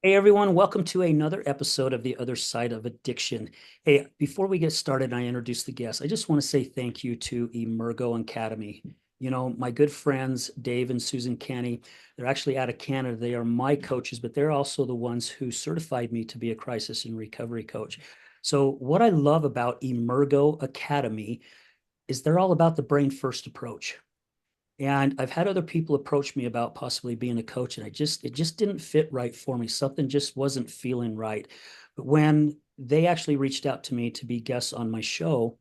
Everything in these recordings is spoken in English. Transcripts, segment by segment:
Hey everyone, welcome to another episode of The Other Side of Addiction. Hey, before we get started and I introduce the guests, I just want to say thank you to Emergo Academy. You know, my good friends, Dave and Susan Canny, they're actually out of Canada. They are my coaches, but they're also the ones who certified me to be a crisis and recovery coach. So, what I love about Emergo Academy is they're all about the brain first approach. And I've had other people approach me about possibly being a coach, and it just didn't fit right for me. Something just wasn't feeling right. But when they actually reached out to me to be guests on my show,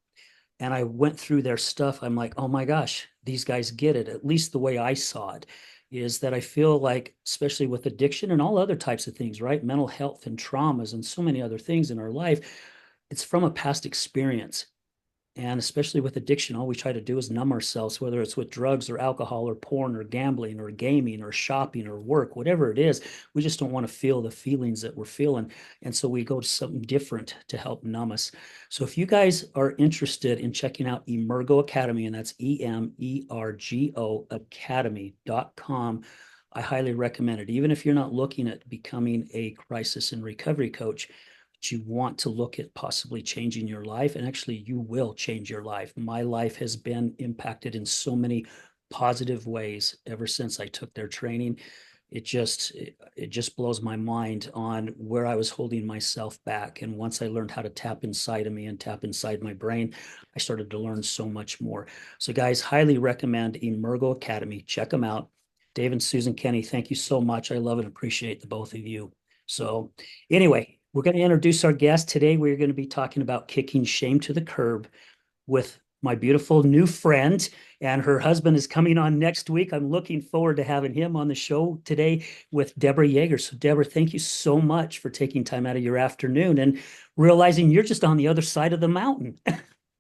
and I went through their stuff, I'm like, oh my gosh, these guys get it. At least the way I saw it is that I feel like, especially with addiction and all other types of things, right? Mental health and traumas and so many other things in our life, it's from a past experience. And especially with addiction, all we try to do is numb ourselves, whether it's with drugs or alcohol or porn or gambling or gaming or shopping or work, whatever it is. We just don't want to feel the feelings that we're feeling. And so we go to something different to help numb us. So if you guys are interested in checking out Emergo Academy, and that's EMERGO Academy.com, I highly recommend it. Even if you're not looking at becoming a crisis and recovery coach, you want to look at possibly changing your life, and actually you will change your life. My life has been impacted in so many positive ways ever since I took their training. It just blows my mind on where I was holding myself back. And once I learned how to tap inside of me and tap inside my brain, I started to learn so much more. So guys, highly recommend Emergo Academy. Check them out. Dave and Susan Kenny, thank you so much. I love and appreciate the both of you. So anyway, we're going to introduce our guest today. We're going to be talking about kicking shame to the curb with my beautiful new friend, and her husband is coming on next week. I'm looking forward to having him on the show today with Deborah Yager. So, Deborah, thank you so much for taking time out of your afternoon and realizing you're just on the other side of the mountain.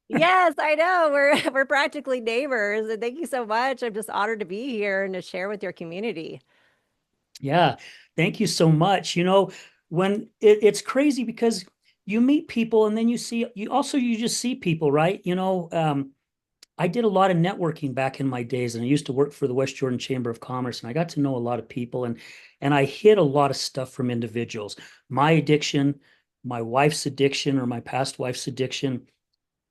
Yes, I know. We're practically neighbors, and thank you so much. I'm just honored to be here and to share with your community. Yeah, thank you so much. You know, it's crazy because you meet people and then you just see people, right? I did a lot of networking back in my days, and I used to work for the West Jordan Chamber of Commerce, and I got to know a lot of people, and I hid a lot of stuff from individuals. My addiction, my wife's addiction, or my past wife's addiction.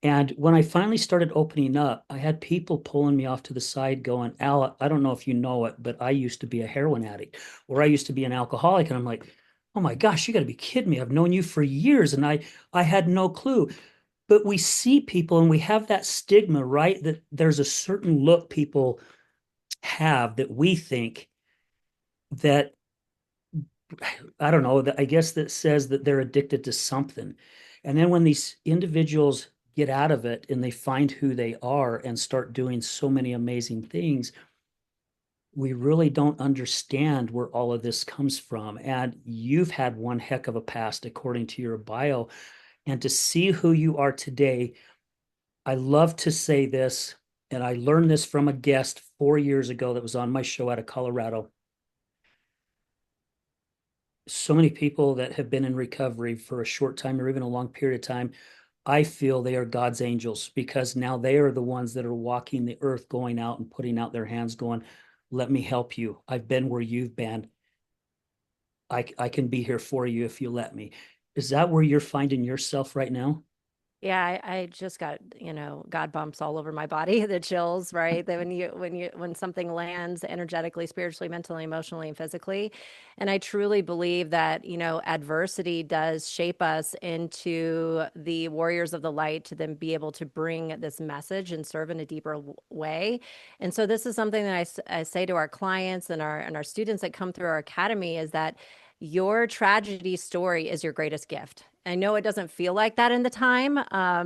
And when I finally started opening up, I had people pulling me off to the side going, Al, I don't know if you know it, but I used to be a heroin addict, or I used to be an alcoholic. And I'm like, oh my gosh, you got to be kidding me. I've known you for years, and I had no clue. But we see people and we have that stigma, right? That there's a certain look people have that we think that, I don't know, that I guess that says that they're addicted to something. And then when these individuals get out of it and they find who they are and start doing so many amazing things, we really don't understand where all of this comes from. And you've had one heck of a past, according to your bio. And to see who you are today, I love to say this, and I learned this from a guest 4 years ago that was on my show out of Colorado. So many people that have been in recovery for a short time or even a long period of time, I feel they are God's angels because now they are the ones that are walking the earth, going out and putting out their hands, going, let me help you. I've been where you've been. I can be here for you if you let me. Is that where you're finding yourself right now? Yeah, I just got, God bumps all over my body, the chills, right? That when something lands energetically, spiritually, mentally, emotionally, and physically. And I truly believe that, adversity does shape us into the warriors of the light to then be able to bring this message and serve in a deeper way. And so this is something that I say to our clients and our students that come through our academy is that your tragedy story is your greatest gift. I know it doesn't feel like that in the time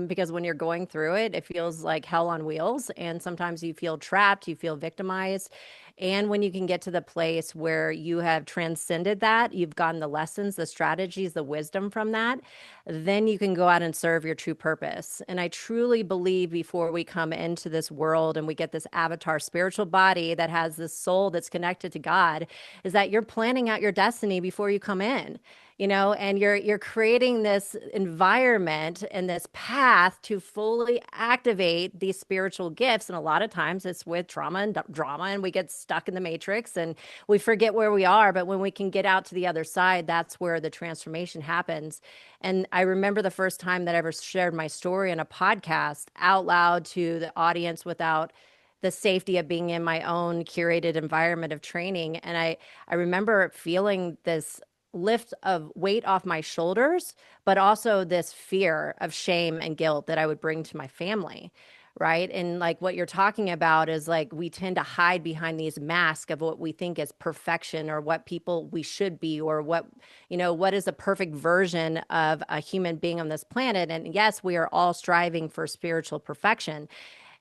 because when you're going through it, it feels like hell on wheels. And sometimes you feel trapped, you feel victimized. And when you can get to the place where you have transcended that, you've gotten the lessons, the strategies, the wisdom from that, then you can go out and serve your true purpose. And I truly believe before we come into this world and we get this avatar spiritual body that has this soul that's connected to God, is that you're planning out your destiny before you come in. and you're creating this environment and this path to fully activate these spiritual gifts. And a lot of times it's with trauma and drama, and we get stuck in the matrix and we forget where we are. But when we can get out to the other side, that's where the transformation happens. And I remember the first time that I ever shared my story in a podcast out loud to the audience without the safety of being in my own curated environment of training. And I remember feeling this lift of weight off my shoulders, but also this fear of shame and guilt that I would bring to my family. Right. And like what you're talking about is like we tend to hide behind these masks of what we think is perfection or what people we should be or what is a perfect version of a human being on this planet. And yes, we are all striving for spiritual perfection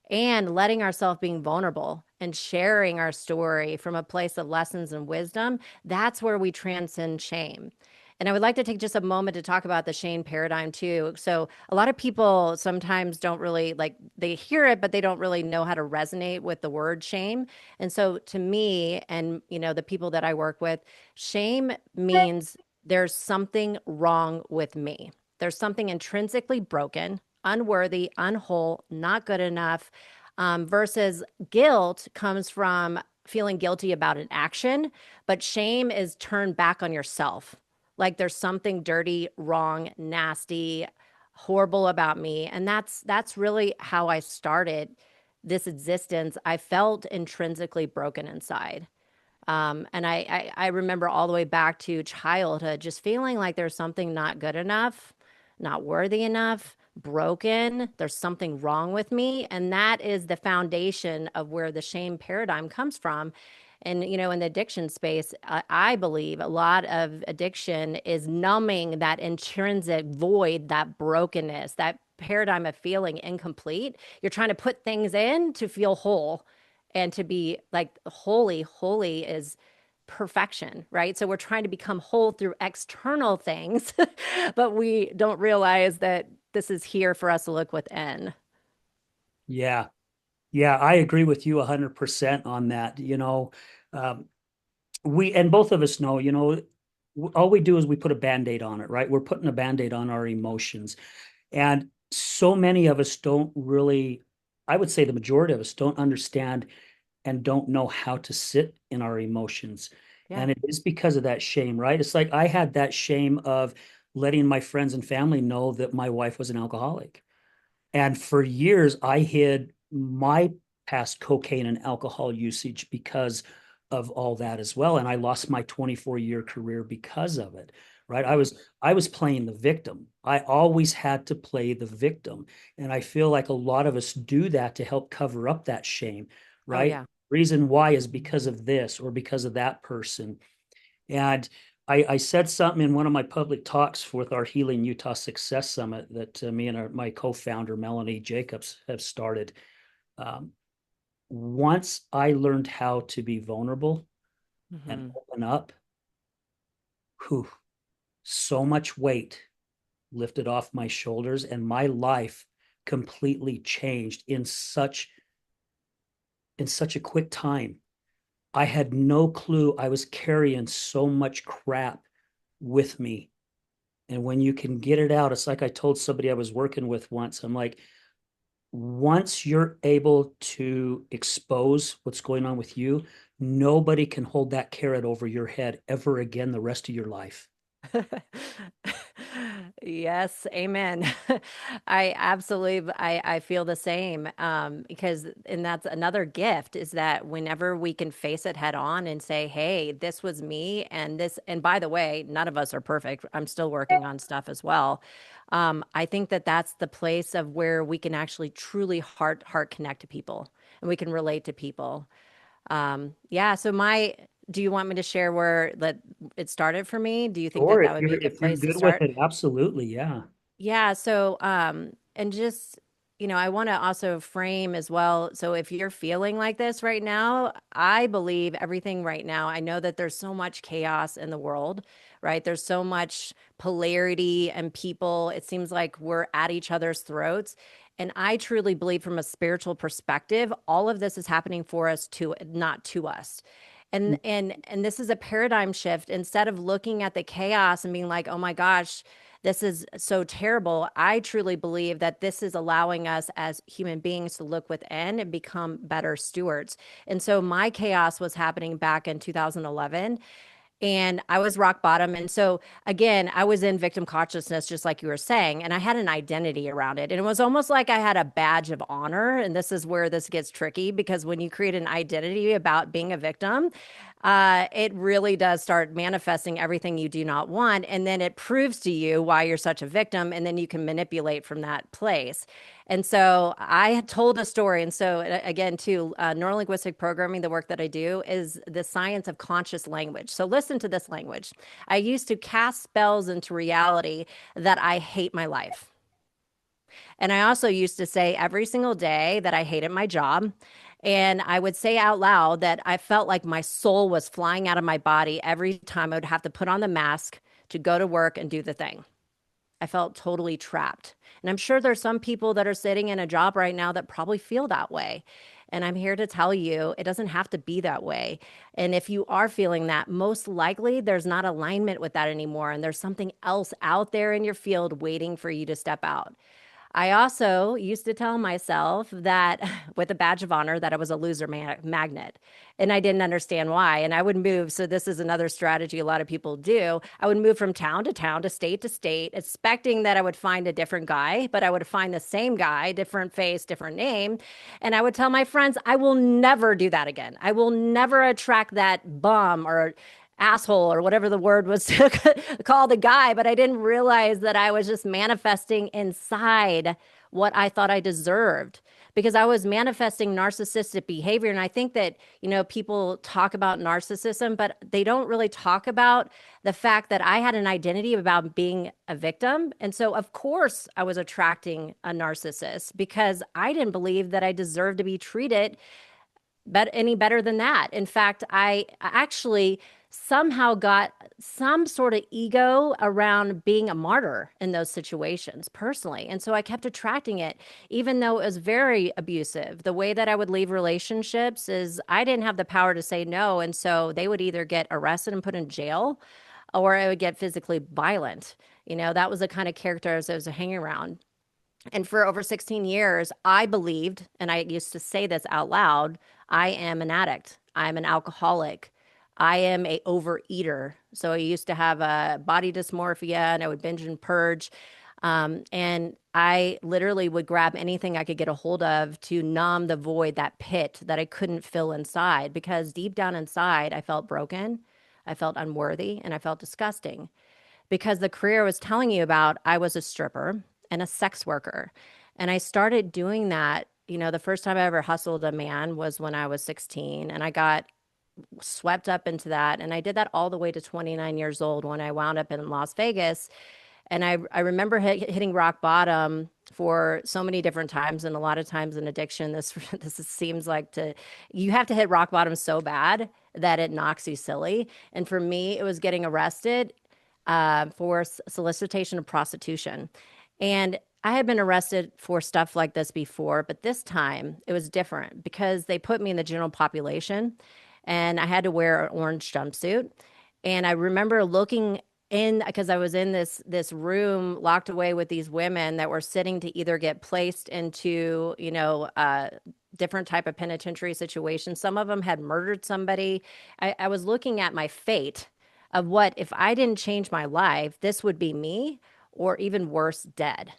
and letting ourselves being vulnerable and sharing our story from a place of lessons and wisdom. That's where we transcend shame. And I would like to take just a moment to talk about the shame paradigm too. So, a lot of people sometimes don't really like, they hear it, but they don't really know how to resonate with the word shame. And so, to me, and the people that I work with, shame means there's something wrong with me. There's something intrinsically broken, unworthy, unwhole, not good enough. Versus guilt comes from feeling guilty about an action, but shame is turned back on yourself. Like there's something dirty, wrong, nasty, horrible about me. And that's really how I started this existence. I felt intrinsically broken inside. And I remember all the way back to childhood, just feeling like there's something not good enough, not worthy enough, broken. There's something wrong with me. And that is the foundation of where the shame paradigm comes from. And, in the addiction space, I believe a lot of addiction is numbing that intrinsic void, that brokenness, that paradigm of feeling incomplete. You're trying to put things in to feel whole and to be like holy. Holy is perfection, right? So we're trying to become whole through external things, but we don't realize that this is here for us to look within. Yeah. Yeah, I agree with you 100% on that. Um, we and both of us know, all we do is we put a band-aid on it, right? We're putting a band-aid on our emotions. And so many of us don't really, I would say the majority of us don't understand and don't know how to sit in our emotions. Yeah. And it is because of that shame, right? It's like I had that shame of letting my friends and family know that my wife was an alcoholic. And for years, I hid my past cocaine and alcohol usage because of all that as well. And I lost my 24-year career because of it. Right. I was playing the victim. I always had to play the victim. And I feel like a lot of us do that to help cover up that shame. Oh, Right. yeah. Reason why is because of this or because of that person. And I said something in one of my public talks with our Healing Utah Success Summit that me and my co-founder, Melanie Jacobs, have started. Um, Once I learned how to be vulnerable and Hmm. open up, whew, so much weight lifted off my shoulders and my life completely changed in such a quick time. I had no clue I was carrying so much crap with me. And when you can get it out, it's like I told somebody I was working with once. I'm like, once you're able to expose what's going on with you, nobody can hold that carrot over your head ever again the rest of your life. Yes, amen. I absolutely I feel the same because and that's another gift is that whenever we can face it head on and say, "Hey, this was me and this and by the way, none of us are perfect. I'm still working on stuff as well." I think that that's the place of where we can actually truly heart connect to people and we can relate to people. Yeah, so do you want me to share where that it started for me? Do you think that Or that if would be you're a good if you're place to good with start? it, absolutely, yeah. Yeah, so and just I want to also frame as well. So if you're feeling like this right now, I believe everything right now. I know that there's so much chaos in the world, right? There's so much polarity and people, it seems like we're at each other's throats. And I truly believe from a spiritual perspective, all of this is happening for us to not to us. And this is a paradigm shift. Instead of looking at the chaos and being like, "Oh my gosh, this is so terrible." I truly believe that this is allowing us as human beings to look within and become better stewards. And so my chaos was happening back in 2011, and I was rock bottom. And so again, I was in victim consciousness, just like you were saying, and I had an identity around it. And it was almost like I had a badge of honor. And this is where this gets tricky, because when you create an identity about being a victim, it really does start manifesting everything you do not want. And then it proves to you why you're such a victim. And then you can manipulate from that place. And so I had told a story. And so, again, too, neurolinguistic programming, the work that I do, is the science of conscious language. So listen to this language. I used to cast spells into reality that I hate my life. And I also used to say every single day that I hated my job. And I would say out loud that I felt like my soul was flying out of my body every time I would have to put on the mask to go to work and do the thing. I felt totally trapped. And I'm sure there's some people that are sitting in a job right now that probably feel that way. And I'm here to tell you it doesn't have to be that way. And if you are feeling that, most likely there's not alignment with that anymore. And there's something else out there in your field waiting for you to step out. I also used to tell myself that with a badge of honor that I was a loser magnet, and I didn't understand why. And I would move. So this is another strategy a lot of people do. I would move from town to state, expecting that I would find a different guy, but I would find the same guy, different face, different name. And I would tell my friends, I will never do that again. I will never attract that bum or asshole or whatever the word was to call the guy, but I didn't realize that I was just manifesting inside what I thought I deserved, because I was manifesting narcissistic behavior. And I think that, people talk about narcissism, but they don't really talk about the fact that I had an identity about being a victim. And so, of course, I was attracting a narcissist because I didn't believe that I deserved to be treated any better than that. In fact, I actually somehow got some sort of ego around being a martyr in those situations personally. And so I kept attracting it, even though it was very abusive. The way that I would leave relationships is I didn't have the power to say no. And so they would either get arrested and put in jail, or I would get physically violent. That was the kind of character I was hanging around. And for over 16 years, I believed, and I used to say this out loud, I am an addict. I'm an alcoholic. I am a overeater. So I used to have a body dysmorphia, and I would binge and purge. And I literally would grab anything I could get a hold of to numb the void, that pit that I couldn't fill inside, because deep down inside, I felt broken, I felt unworthy, and I felt disgusting, because the career I was telling you about, I was a stripper and a sex worker. And I started doing that. The first time I ever hustled a man was when I was 16, and I got swept up into that. And I did that all the way to 29 years old when I wound up in Las Vegas. And I remember hitting rock bottom for so many different times, and a lot of times in addiction, this seems like you have to hit rock bottom so bad that it knocks you silly. And for me, it was getting arrested for solicitation of prostitution. And I had been arrested for stuff like this before, but this time it was different because they put me in the general population, and I had to wear an orange jumpsuit. And I remember looking in, because I was in this room locked away with these women that were sitting to either get placed into, different type of penitentiary situations. Some of them had murdered somebody. I was looking at my fate of what, if I didn't change my life, this would be me, or even worse, dead.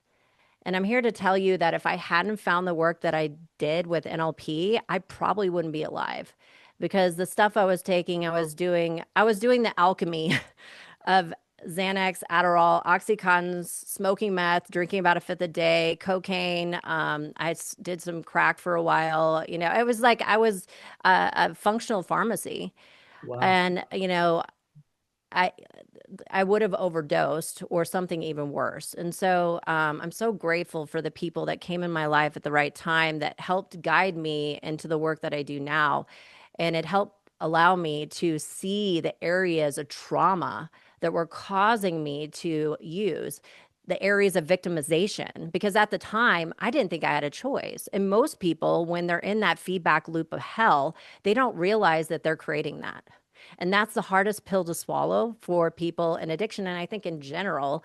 And I'm here to tell you that if I hadn't found the work that I did with NLP, I probably wouldn't be alive, because the stuff I was taking, I was doing the alchemy of Xanax, Adderall, Oxycontins, smoking meth, drinking about a fifth a day, cocaine. Did some crack for a while. It was like I was a functional pharmacy. Wow. And, I I would have overdosed or something even worse. And so I'm so grateful for the people that came in my life at the right time that helped guide me into the work that I do now. And it helped allow me to see the areas of trauma that were causing me to use. the areas of victimization, because at the time I didn't think I had a choice. And most people, when they're in that feedback loop of hell, they don't realize that they're creating that. And that's the hardest pill to swallow for people in addiction. And I think in general,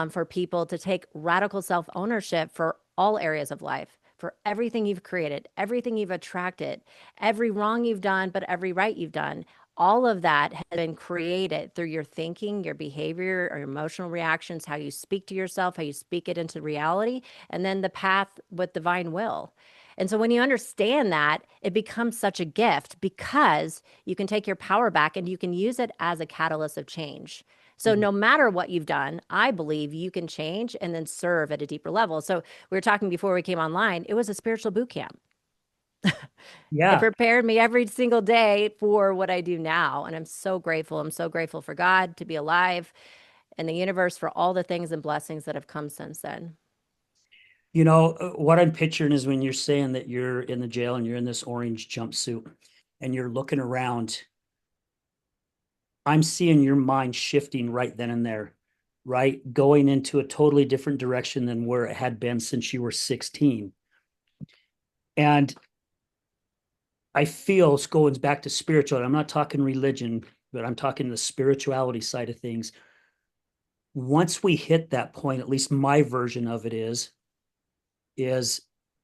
for people to take radical self ownership for all areas of life, for everything you've created, everything you've attracted, every wrong you've done, but every right you've done. All of that has been created through your thinking, your behavior, or your emotional reactions, how you speak to yourself, how you speak it into reality, and then the path with divine will. And so when you understand that, it becomes such a gift because you can take your power back and you can use it as a catalyst of change. So Mhm. no matter what you've done, I believe you can change and then serve at a deeper level. So we were talking before we came online, it was a spiritual boot camp. It Yeah. prepared me every single day for what I do now. And I'm so grateful. I'm so grateful for God to be alive and the universe for all the things and blessings that have come since then. What I'm picturing is when you're saying that you're in the jail and you're in this orange jumpsuit and you're looking around, I'm seeing your mind shifting right then and there, right? Going into a totally different direction than where it had been since you were 16. And I feel it's going back to spiritual. I'm not talking religion, but I'm talking the spirituality side of things. Once we hit that point, at least my version of it is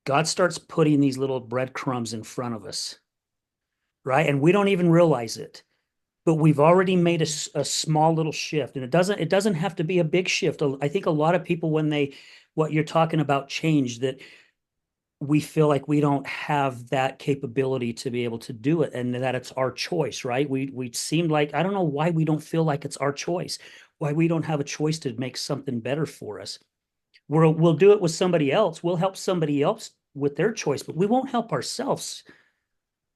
God starts putting these little breadcrumbs in front of us, right? And we don't even realize it, but we've already made a small little shift, and it doesn't have to be a big shift. I think a lot of people, when they what you're talking about change, that we feel like we don't have that capability to be able to do it, and that it's our choice, right? We seem like, I don't know why we don't feel like it's our choice, why we don't have a choice to make something better for us. We'll do it with somebody else. We'll help somebody else with their choice, but we won't help ourselves.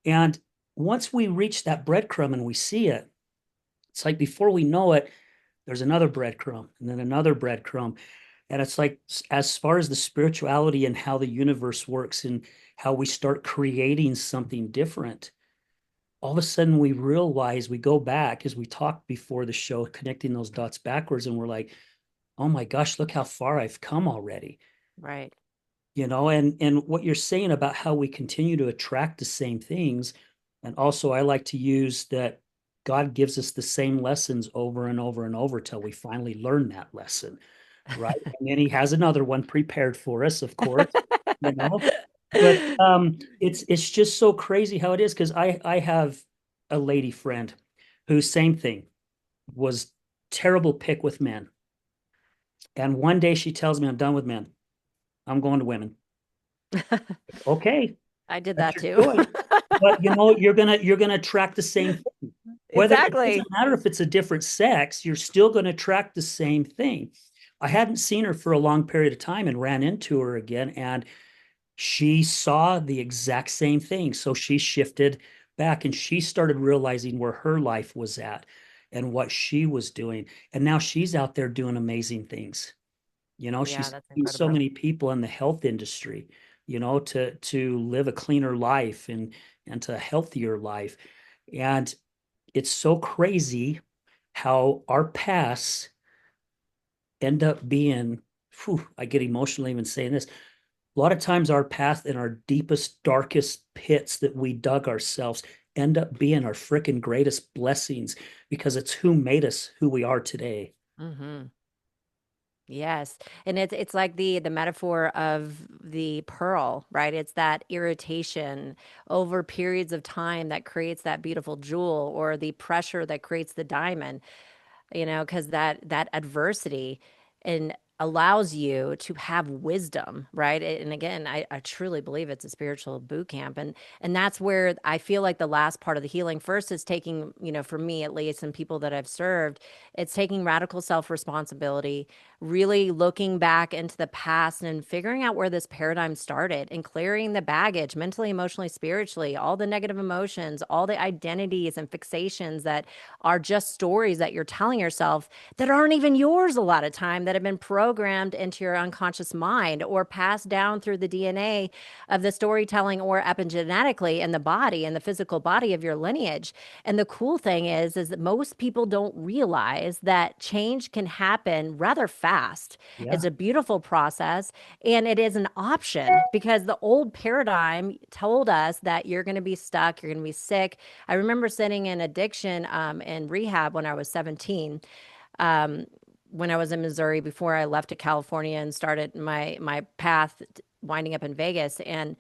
And once we reach that breadcrumb and we see it, it's like before we know it, there's another breadcrumb and then another breadcrumb. And it's like, as far as the spirituality and how the universe works and how we start creating something different, all of a sudden we realize, we go back as we talked before the show, connecting those dots backwards, and we're like, oh my gosh, look how far I've come already. Right. And what you're saying about how we continue to attract the same things. And also I like to use that God gives us the same lessons over and over and over till we finally learn that lesson, right? And then he has another one prepared for us, of course, you know. But it's just so crazy how it is, because I have a lady friend who, same thing, was terrible pick with men. And one day she tells me, I'm done with men. I'm going to women. Okay, I did that's that your too. choice. But you're gonna attract the same thing. Whether it Exactly. doesn't matter if it's a different sex, you're still going to attract the same thing. I hadn't seen her for a long period of time and ran into her again, and she saw the exact same thing. So she shifted back and she started realizing where her life was at and what she was doing. And now she's out there doing amazing things. Yeah, She's that's helping so incredible. many people in the health industry, to live a cleaner life and to a healthier life. And it's so crazy how our pasts end up being, whew, I get emotional even saying this. A lot of times our path in our deepest, darkest pits that we dug ourselves end up being our freaking greatest blessings, because it's who made us who we are today. Hmm. Yes. And it's like the metaphor of the pearl, right? It's that irritation over periods of time that creates that beautiful jewel, or the pressure that creates the diamond, because that adversity and allows you to have wisdom, right? And again, I truly believe it's a spiritual boot camp. And that's where I feel like the last part of the healing first is taking, for me at least, and people that I've served, it's taking radical self-responsibility, really looking back into the past and figuring out where this paradigm started and clearing the baggage mentally, emotionally, spiritually, all the negative emotions, all the identities and fixations that are just stories that you're telling yourself that aren't even yours a lot of time, that have been programmed into your unconscious mind or passed down through the DNA of the storytelling or epigenetically in the body, in the physical body of your lineage. And the cool thing is that most people don't realize that change can happen rather fast. Yeah. It's a beautiful process and it is an option because the old paradigm told us that you're going to be stuck, you're going to be sick. I remember sitting in addiction in rehab when I was 17. Um, when I was in Missouri before I left to California and started my path winding up in Vegas. And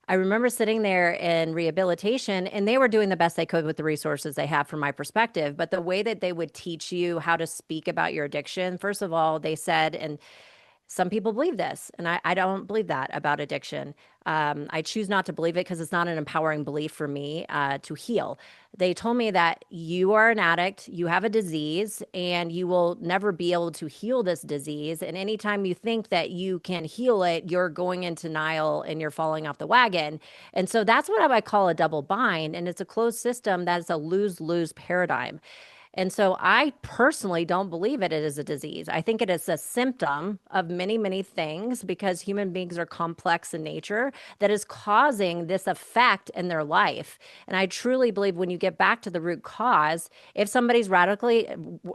I remember sitting there in rehabilitation and they were doing the best they could with the resources they have from my perspective. But the way that they would teach you how to speak about your addiction, first of all, they said, and some people believe this, and I don't believe that about addiction. I choose not to believe it because it's not an empowering belief for me to heal. They told me that you are an addict, you have a disease, and you will never be able to heal this disease. And anytime you think that you can heal it, you're going into denial and you're falling off the wagon. And so that's what I call a double bind. And it's a closed system that's a lose lose paradigm. And so I personally don't believe it is a disease. I think it is a symptom of many, many things because human beings are complex in nature that is causing this effect in their life. And I truly believe when you get back to the root cause, if somebody's radically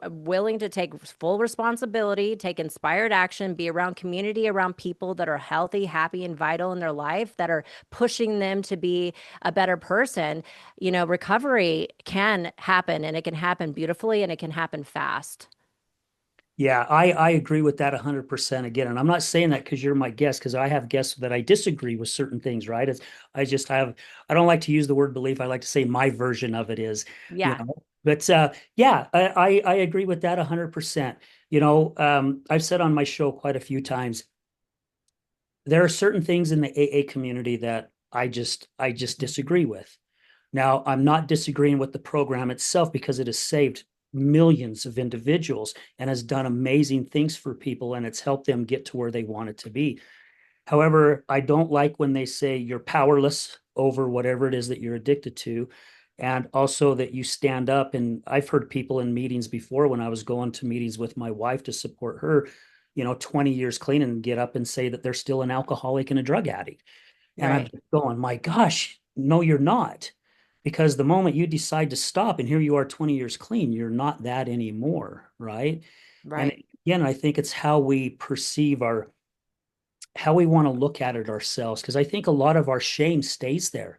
willing to take full responsibility, take inspired action, be around community, around people that are healthy, happy, and vital in their life, that are pushing them to be a better person, recovery can happen and it can happen beautifully and it can happen fast. Yeah, I agree with that 100% again. And I'm not saying that because you're my guest, because I have guests that I disagree with certain things, right? I don't like to use the word belief. I like to say my version of it is, you Yeah, know, but yeah, I agree with that 100%. I've said on my show quite a few times, there are certain things in the AA community that I just disagree with. Now, I'm not disagreeing with the program itself because it has saved millions of individuals and has done amazing things for people and it's helped them get to where they wanted to be. However, I don't like when they say you're powerless over whatever it is that you're addicted to. And also that you stand up. And I've heard people in meetings before when I was going to meetings with my wife to support her, 20 years clean and get up and say that they're still an alcoholic and a drug addict. And I'm right, just going, my gosh, no, you're not. Because the moment you decide to stop and here you are 20 years clean, you're not that anymore, right? And right, again, I think it's how we perceive how we want to look at it ourselves. Because I think a lot of our shame stays there.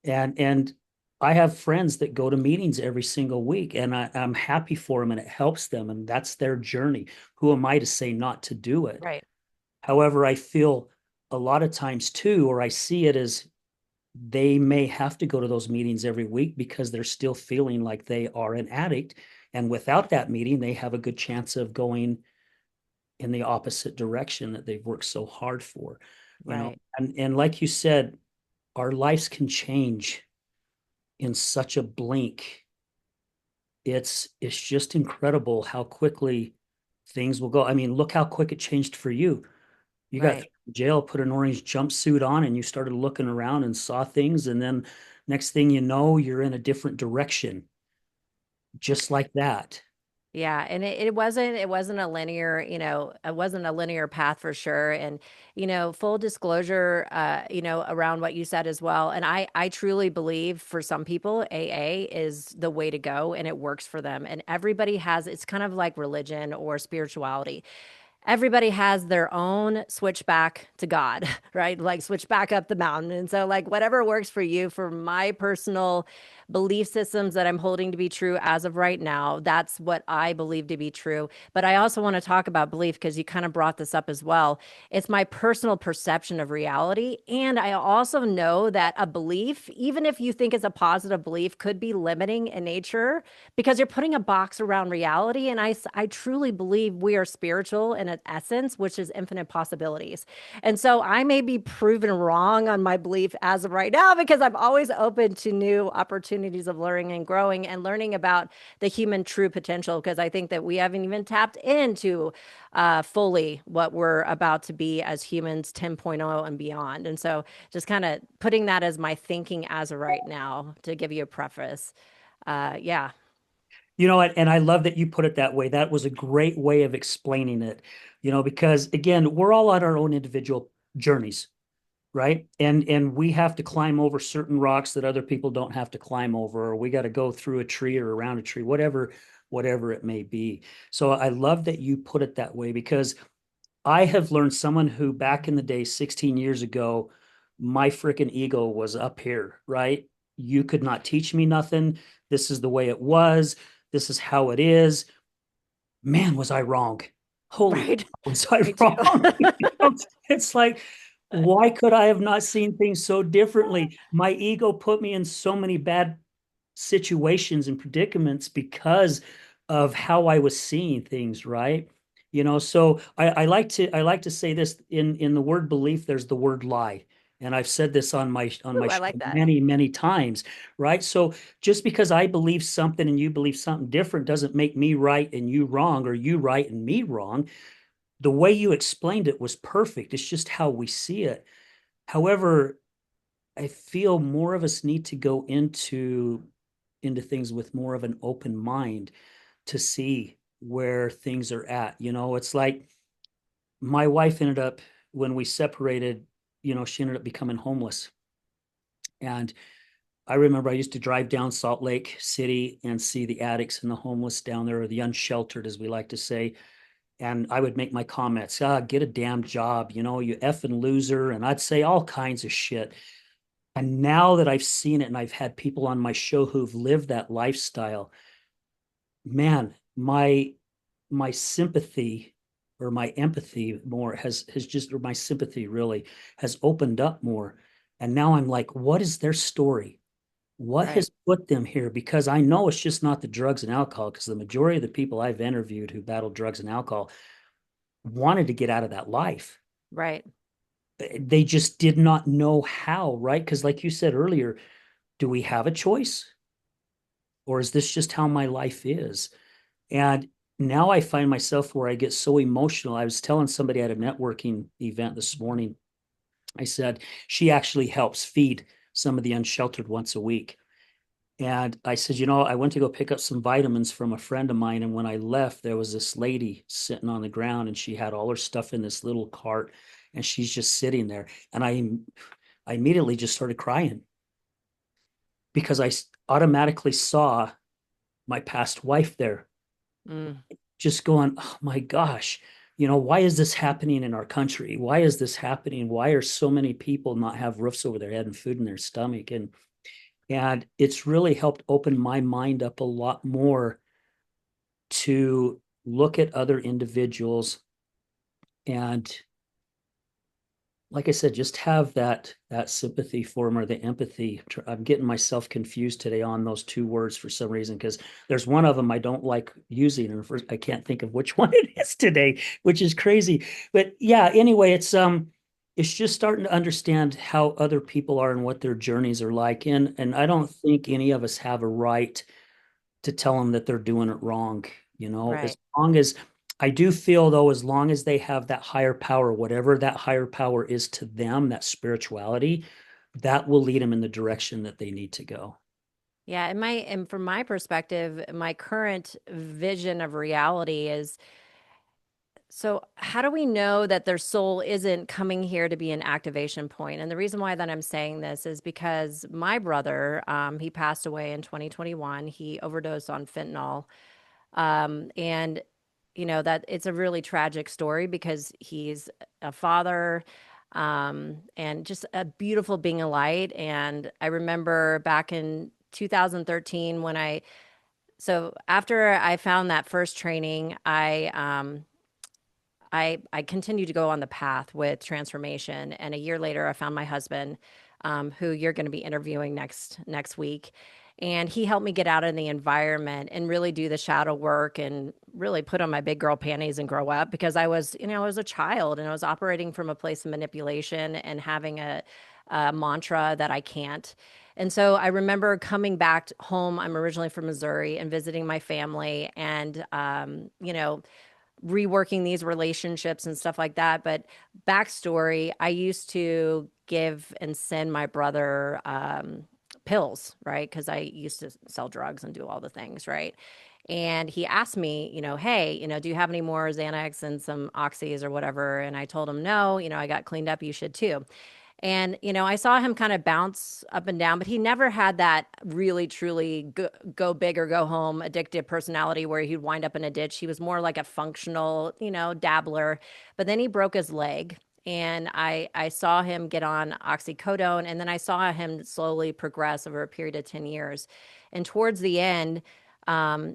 And I have friends that go to meetings every single week, and I'm happy for them, and it helps them, and that's their journey. Who am I to say not to do it? right, However, I feel a lot of times too, or I see it as they may have to go to those meetings every week because they're still feeling like they are an addict. And without that meeting, they have a good chance of going in the opposite direction that they've worked so hard for. right, And like you said, our lives can change in such a blink. It's just incredible how quickly things will go. I mean, look how quick it changed for you. You got right. thrown in jail, put an orange jumpsuit on, and you started looking around and saw things. And then next thing you know, you're in a different direction, just like that. Yeah, and it wasn't a linear, it wasn't a linear path for sure. And full disclosure, around what you said as well. And I truly believe for some people, AA is the way to go, and it works for them. And everybody has, it's kind of like religion or spirituality. Everybody has their own switch back to God, right? Like switch back up the mountain. And so, like, whatever works for you, for my personal belief systems that I'm holding to be true as of right now, that's what I believe to be true. But I also want to talk about belief because you kind of brought this up as well. It's my personal perception of reality. And I also know that a belief, even if you think it's a positive belief, could be limiting in nature because you're putting a box around reality. And I truly believe we are spiritual in an essence, which is infinite possibilities. And so I may be proven wrong on my belief as of right now because I'm always open to new opportunities of learning and growing and learning about the human true potential because I think that we haven't even tapped into fully what we're about to be as humans 10.0 and beyond. And so just kind of putting that as my thinking as of right now to give you a preface. Yeah. And I love that you put it that way. That was a great way of explaining it, because again, we're all on our own individual journeys, right? And we have to climb over certain rocks that other people don't have to climb over, or we got to go through a tree or around a tree, whatever it may be. So I love that you put it that way because I have learned someone who back in the day, 16 years ago, my freaking ego was up here, right? You could not teach me nothing. This is the way it was. This is how it is. Man, was I wrong. Holy Right. was I Me too. wrong? It's like, why could I have not seen things so differently? My ego put me in so many bad situations and predicaments because of how I was seeing things, right? So I like to say this in the word belief, there's the word lie. And I've said this on my Ooh, I show like that. many, many times, right? So just because I believe something and you believe something different doesn't make me right and you wrong, or you right and me wrong. The way you explained it was perfect. It's just how we see it. However, I feel more of us need to go into things with more of an open mind to see where things are at. It's like my wife ended up, when we separated, she ended up becoming homeless. And I remember I used to drive down Salt Lake City and see the addicts and the homeless down there, or the unsheltered, as we like to say. And I would make my comments, get a damn job, you effing loser. And I'd say all kinds of shit. And now that I've seen it and I've had people on my show who've lived that lifestyle, man, my sympathy or my empathy more has just, or my sympathy really has opened up more. And now I'm like, what is their story? What Right. has put them here? Because I know it's just not the drugs and alcohol, because the majority of the people I've interviewed who battled drugs and alcohol wanted to get out of that life. Right. They just did not know how, right? Because like you said earlier, do we have a choice? Or is this just how my life is? And now I find myself where I get so emotional. I was telling somebody at a networking event this morning, I said, she actually helps feed some of the unsheltered once a week. And I said, I went to go pick up some vitamins from a friend of mine. And when I left, there was this lady sitting on the ground and she had all her stuff in this little cart and she's just sitting there. And I immediately just started crying because I automatically saw my past wife there, Mm, just going, oh my gosh, why is this happening in our country? Why is this happening? Why are so many people not have roofs over their head and food in their stomach? And it's really helped open my mind up a lot more to look at other individuals and, like I said, just have that sympathy for them, or the empathy. I'm getting myself confused today on those two words for some reason, because there's one of them I don't like using, and first I can't think of which one it is today, which is crazy. But yeah, anyway, it's just starting to understand how other people are and what their journeys are like. And I don't think any of us have a right to tell them that they're doing it wrong. As right. long as I do feel, though, as long as they have that higher power, whatever that higher power is to them, that spirituality, that will lead them in the direction that they need to go. Yeah, and from my perspective, my current vision of reality is, so how do we know that their soul isn't coming here to be an activation point? And the reason why that I'm saying this is because my brother, he passed away in 2021. He overdosed on fentanyl. And that it's a really tragic story because he's a father, and just a beautiful being of light. And I remember back in 2013 when so after I found that first training, I continued to go on the path with transformation. And a year later, I found my husband, who you're going to be interviewing next week. And he helped me get out in the environment and really do the shadow work and really put on my big girl panties and grow up, because I was a child and I was operating from a place of manipulation and having a mantra that I can't. And so I remember coming back home. I'm originally from Missouri, and visiting my family, and reworking these relationships and stuff like that. But backstory, I used to give and send my brother pills, right? Because I used to sell drugs and do all the things, right? And he asked me, hey, do you have any more Xanax and some oxys or whatever? And I told him, no, I got cleaned up. You should too. And, I saw him kind of bounce up and down, but he never had that really, truly go big or go home addictive personality where he'd wind up in a ditch. He was more like a functional, dabbler. But then he broke his leg. And I saw him get on oxycodone, and then I saw him slowly progress over a period of 10 years. And towards the end,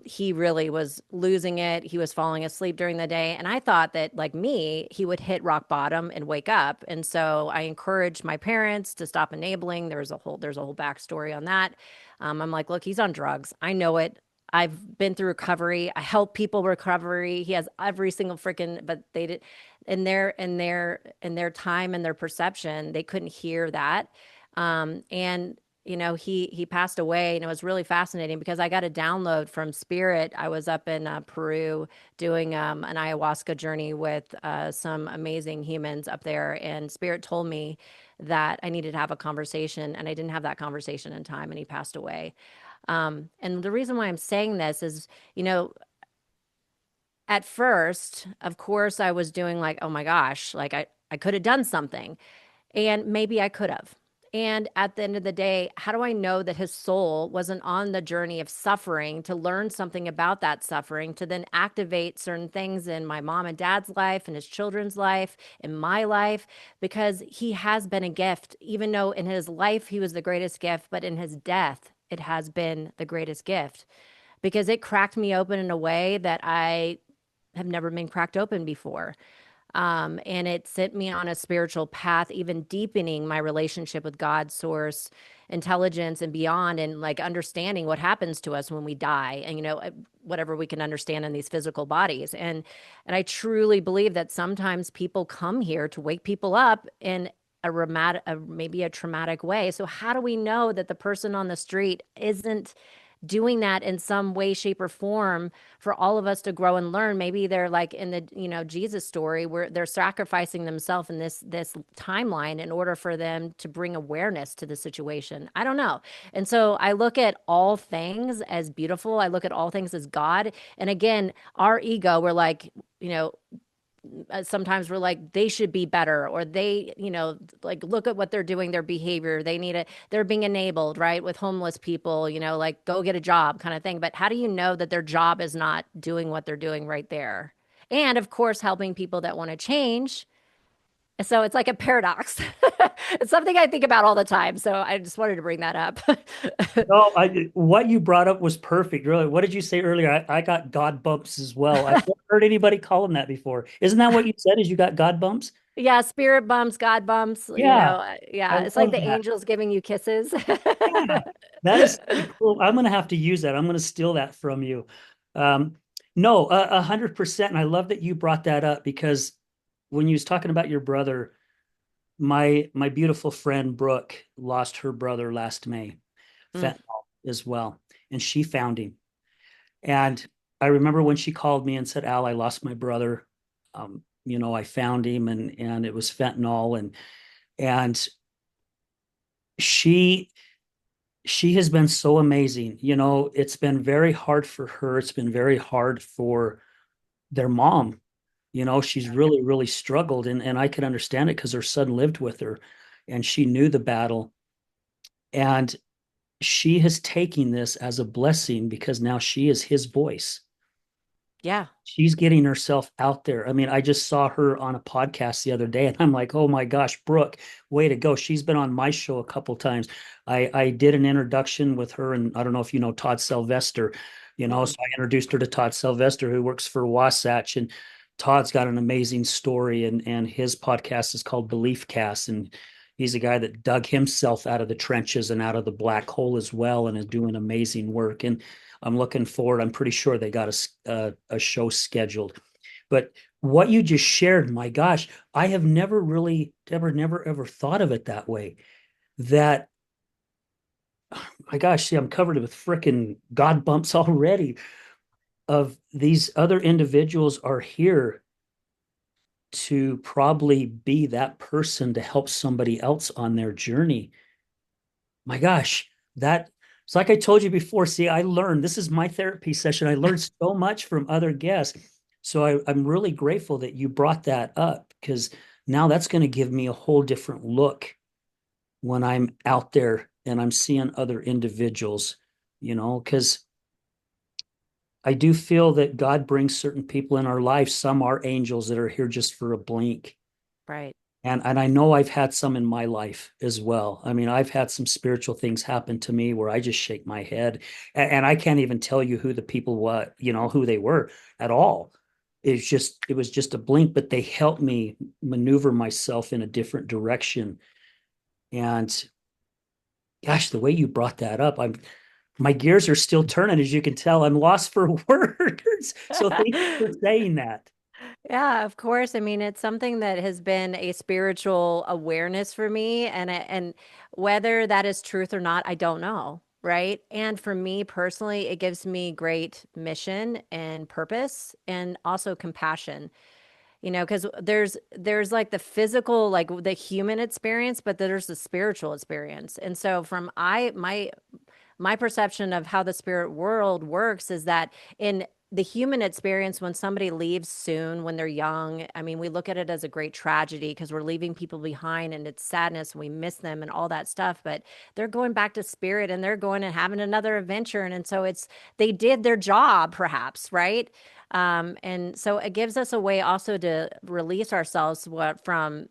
he really was losing it. He was falling asleep during the day. And I thought that, like me, he would hit rock bottom and wake up. And so I encouraged my parents to stop enabling. There's a whole backstory on that. I'm like, look, he's on drugs. I know it. I've been through recovery. I help people recovery. He has every single freaking, but they did in their time and their perception, they couldn't hear that. And he passed away, and it was really fascinating because I got a download from Spirit. I was up in Peru doing an ayahuasca journey with some amazing humans up there, and Spirit told me that I needed to have a conversation, and I didn't have that conversation in time, and he passed away. And the reason why I'm saying this is, at first, of course, I was doing like, oh my gosh, like I could have done something. And maybe I could have. And at the end of the day, how do I know that his soul wasn't on the journey of suffering to learn something about that suffering, to then activate certain things in my mom and dad's life, and his children's life, in my life? Because he has been a gift, even though in his life he was the greatest gift, but in his death, it has been the greatest gift because it cracked me open in a way that I have never been cracked open before. And it sent me on a spiritual path, even deepening my relationship with God, source, intelligence, and beyond, and like understanding what happens to us when we die, and whatever we can understand in these physical bodies. And I truly believe that sometimes people come here to wake people up in maybe a traumatic way. So how do we know that the person on the street isn't doing that in some way, shape, or form for all of us to grow and learn? Maybe they're like in the Jesus story where they're sacrificing themselves in this timeline in order for them to bring awareness to the situation. I don't know. And so I look at all things as beautiful. I look at all things as God. And again, our ego, we're like, sometimes we're like they should be better, or they like look at what they're doing, their behavior, they're being enabled, right, with homeless people, like go get a job kind of thing. But how do you know that their job is not doing what they're doing right there? And of course helping people that want to change. So it's like a paradox. It's something I think about all the time, so I just wanted to bring that up. No, what you brought up was perfect. Really, what did you say earlier? I got God bumps as well. I've never heard anybody call them that before. Isn't that what you said? Is you got God bumps? Yeah, spirit bumps, God bumps, Yeah, I yeah, it's like love the that. angels giving you kisses. Yeah, that is so cool. I'm gonna have to use that. I'm gonna steal that from you. Um, no, 100%. And I love that you brought that up because when you was talking about your brother, my beautiful friend Brooke lost her brother last May, Mm, fentanyl as well, and she found him. And I remember when she called me and said, "Al, I lost my brother. I found him, and it was fentanyl." And she she has been so amazing. It's been very hard for her. It's been very hard for their mom. She's really, really struggled, and I could understand it because her son lived with her and she knew the battle. And she has taken this as a blessing because now she is his voice. yeah. She's getting herself out there. I mean, I just saw her on a podcast the other day, and I'm like, oh my gosh, Brooke, way to go. She's been on my show a couple times. I did an introduction with her, and I don't know if you know Todd Sylvester, Mm-mm. so I introduced her to Todd Sylvester, who works for Wasatch. And Todd's got an amazing story, and his podcast is called Belief Cast. And he's a guy that dug himself out of the trenches and out of the black hole as well, and is doing amazing work. And I'm looking forward. I'm pretty sure they got a show scheduled. But what you just shared, my gosh, I have never really, never ever thought of it that way. That, my gosh, see, I'm covered with frickin' God bumps already. Of these other individuals are here to probably be that person to help somebody else on their journey. My gosh, that So like I told you before, see, I learned, this is my therapy session. I learned so much from other guests. So I'm really grateful that you brought that up because now that's going to give me a whole different look when I'm out there and I'm seeing other individuals, because I do feel that God brings certain people in our life. Some are angels that are here just for a blink. Right. And I know I've had some in my life as well. I mean, I've had some spiritual things happen to me where I just shake my head, and I can't even tell you who the people what, who they were at all. It was just a blink, but they helped me maneuver myself in a different direction. And gosh, the way you brought that up, my gears are still turning, as you can tell. I'm lost for words. So thank you for saying that. Yeah, of course. I mean, it's something that has been a spiritual awareness for me, and whether that is truth or not, I don't know, right? And for me personally, it gives me great mission and purpose and also compassion. Because there's like the physical, like the human experience, but there's the spiritual experience. And so from I my perception of how the spirit world works is that in the human experience, when somebody leaves soon, when they're young, I mean, we look at it as a great tragedy because we're leaving people behind and it's sadness and we miss them and all that stuff. But they're going back to spirit and they're going and having another adventure. And so they did their job, perhaps, right? And so it gives us a way also to release ourselves from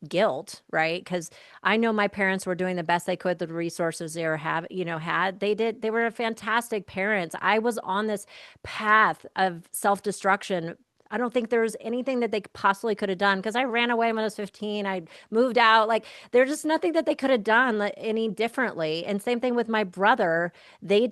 guilt, right? Because I know my parents were doing the best they could, the resources they were had. They were fantastic parents. I was on this path of self-destruction. I don't think there was anything that they possibly could have done because I ran away when I was 15. I moved out. Like there's just nothing that they could have done any differently. And same thing with my brother. They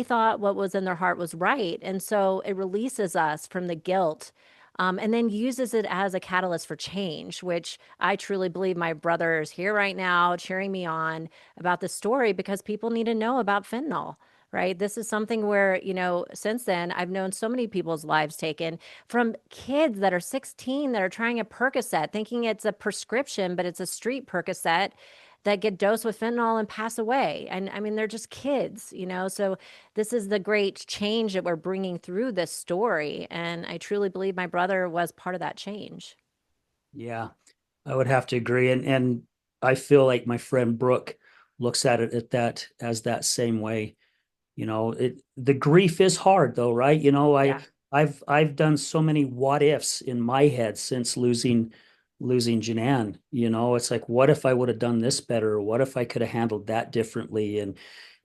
thought what was in their heart was right. And so it releases us from the guilt, and then uses it as a catalyst for change, which I truly believe my brother is here right now cheering me on about the story because people need to know about fentanyl. Right. This is something where, since then, I've known so many people's lives taken from kids that are 16 that are trying a Percocet, thinking it's a prescription, but it's a street Percocet that get dosed with fentanyl and pass away. And I mean, they're just kids. So this is the great change that we're bringing through this story. And I truly believe my brother was part of that change. Yeah, I would have to agree. And I feel like my friend Brooke looks at it at that as that same way. The grief is hard though, right? Yeah. I've done so many what ifs in my head since losing Janan. It's like, what if I would have done this better? What if I could have handled that differently? And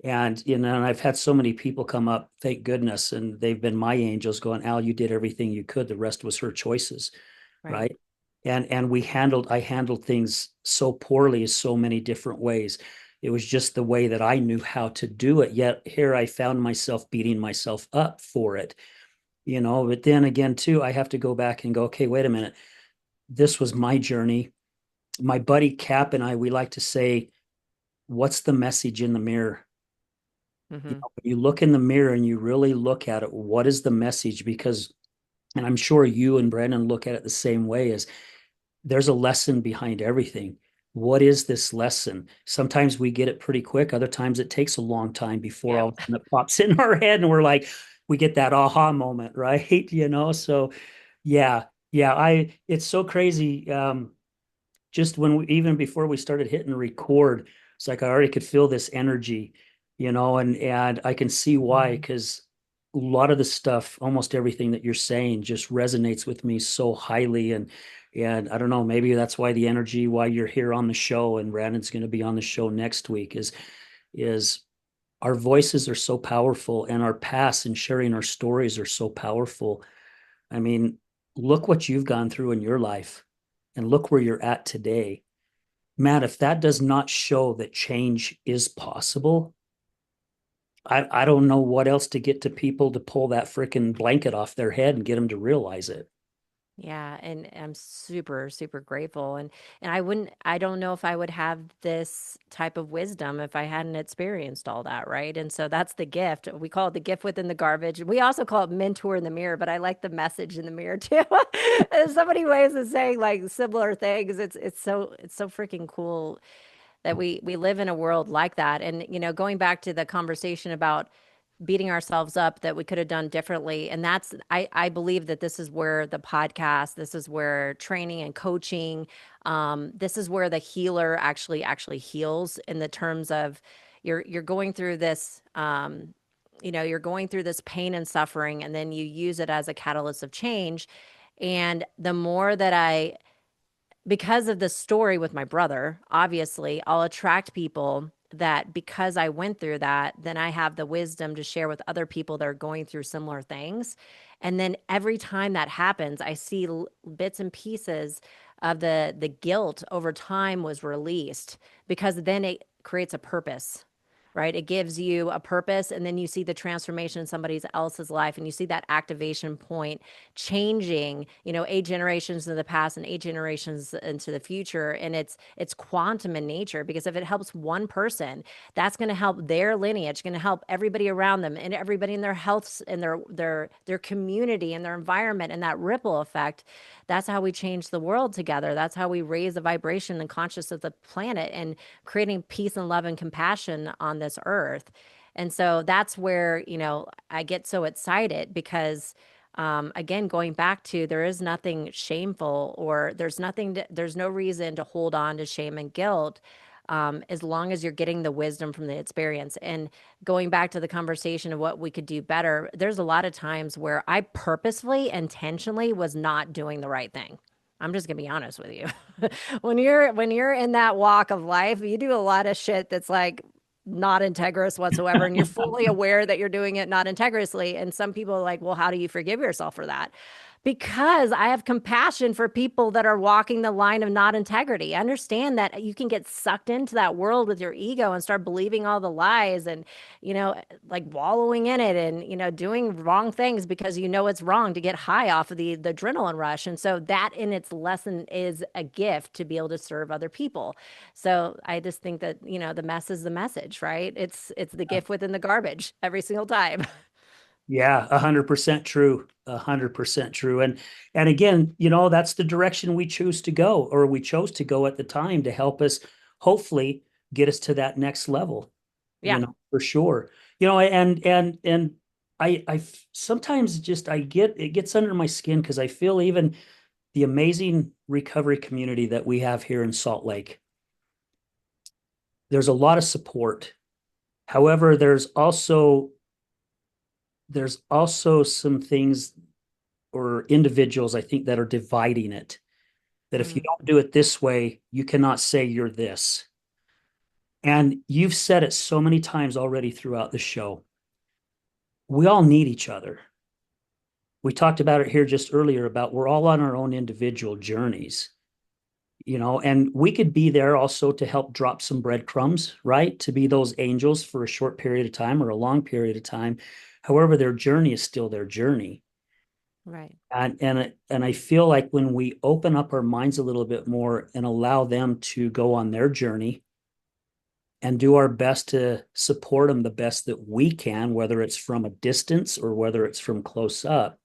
I've had so many people come up, thank goodness, and they've been my angels going, Al, you did everything you could. The rest was her choices, Right. right? And I handled things so poorly, so many different ways. It was just the way that I knew how to do it. Yet here I found myself beating myself up for it. But then again, too, I have to go back and go, okay, wait a minute. This was my journey. My buddy Cap and I, we like to say, what's the message in the mirror? Hmm. When you look in the mirror and you really look at it, what is the message? Because, and I'm sure you and Brandon look at it the same way, as there's a lesson behind everything. What is this lesson? Sometimes we get it pretty quick. Other times it takes a long time before all Yep. of a sudden it pops in our head and we're like, we get that aha moment, right? So yeah, yeah, it's so crazy. Just even before we started hitting record, it's like I already could feel this energy, and I can see why, because a lot of the stuff, almost everything that you're saying just resonates with me so highly. And I don't know, maybe that's why the energy, why you're here on the show and Brandon's going to be on the show next week is our voices are so powerful and our past and sharing our stories are so powerful. I mean, look what you've gone through in your life and look where you're at today. Matt, if that does not show that change is possible, I don't know what else to get to people to pull that freaking blanket off their head and get them to realize it. Yeah, and I'm super, super grateful. And I don't know if I would have this type of wisdom if I hadn't experienced all that, right? And so that's the gift. We call it the gift within the garbage. We also call it mentor in the mirror, but I like the message in the mirror too. There's so many ways of saying like similar things. It's so freaking cool that we live in a world like that. And, going back to the conversation about beating ourselves up that we could have done differently. And I believe that this is where the podcast, this is where training and coaching, this is where the healer actually heals in the terms of you're going through this, you're going through this pain and suffering, and then you use it as a catalyst of change. And the more that because of the story with my brother, obviously, I'll attract people that because I went through that, then I have the wisdom to share with other people that are going through similar things. And then every time that happens, I see bits and pieces of the guilt over time was released because then it creates a purpose, right? It gives you a purpose, and then you see the transformation in somebody else's life, and you see that activation point changing, 8 generations in the past and 8 generations into the future. And it's quantum in nature, because if it helps one person, that's going to help their lineage, going to help everybody around them and everybody in their health and their community and their environment, and that ripple effect. That's how we change the world together. That's how we raise the vibration and consciousness of the planet and creating peace and love and compassion on this earth. And so that's where, I get so excited because, again, going back to there is nothing shameful, or there's no reason to hold on to shame and guilt. As long as you're getting the wisdom from the experience. And going back to the conversation of what we could do better, there's a lot of times where I purposefully, intentionally was not doing the right thing. I'm just gonna be honest with you. When you're in that walk of life, you do a lot of shit that's like not integrous whatsoever, and you're fully aware that you're doing it not integrously. And some people are like, well, how do you forgive yourself for that? Because I have compassion for people that are walking the line of not integrity. I understand that you can get sucked into that world with your ego and start believing all the lies and, like wallowing in it and, doing wrong things because it's wrong to get high off of the adrenaline rush. And so that in its lesson is a gift to be able to serve other people. So I just think that, the mess is the message, right? It's the gift within the garbage every single time. Yeah, 100% true. 100% true. And again, that's the direction we choose to go, or we chose to go at the time, to help us hopefully get us to that next level, Yeah. for sure. And I sometimes just I get it gets under my skin because I feel even the amazing recovery community that we have here in Salt Lake. There's a lot of support. However, there's also some things or individuals, I think, that are dividing it. That if you Mm, don't do it this way, you cannot say you're this. And you've said it so many times already throughout the show. We all need each other. We talked about it here just earlier about we're all on our own individual journeys, and we could be there also to help drop some breadcrumbs, right? To be those angels for a short period of time or a long period of time. However, their journey is still their journey. right. And I feel like when we open up our minds a little bit more and allow them to go on their journey and do our best to support them the best that we can, whether it's from a distance or whether it's from close up,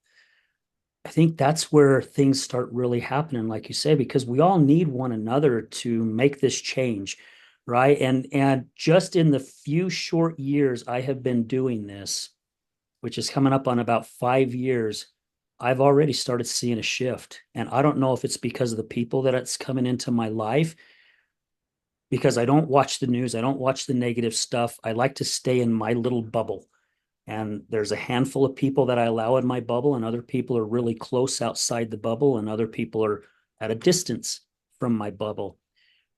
I think that's where things start really happening, like you say, because we all need one another to make this change, right? And just in the few short years I have been doing this, which is coming up on about 5 years, I've already started seeing a shift. And I don't know if it's because of the people that it's coming into my life, because I don't watch the news, I don't watch the negative stuff. I like to stay in my little bubble. And there's a handful of people that I allow in my bubble, and other people are really close outside the bubble, and other people are at a distance from my bubble.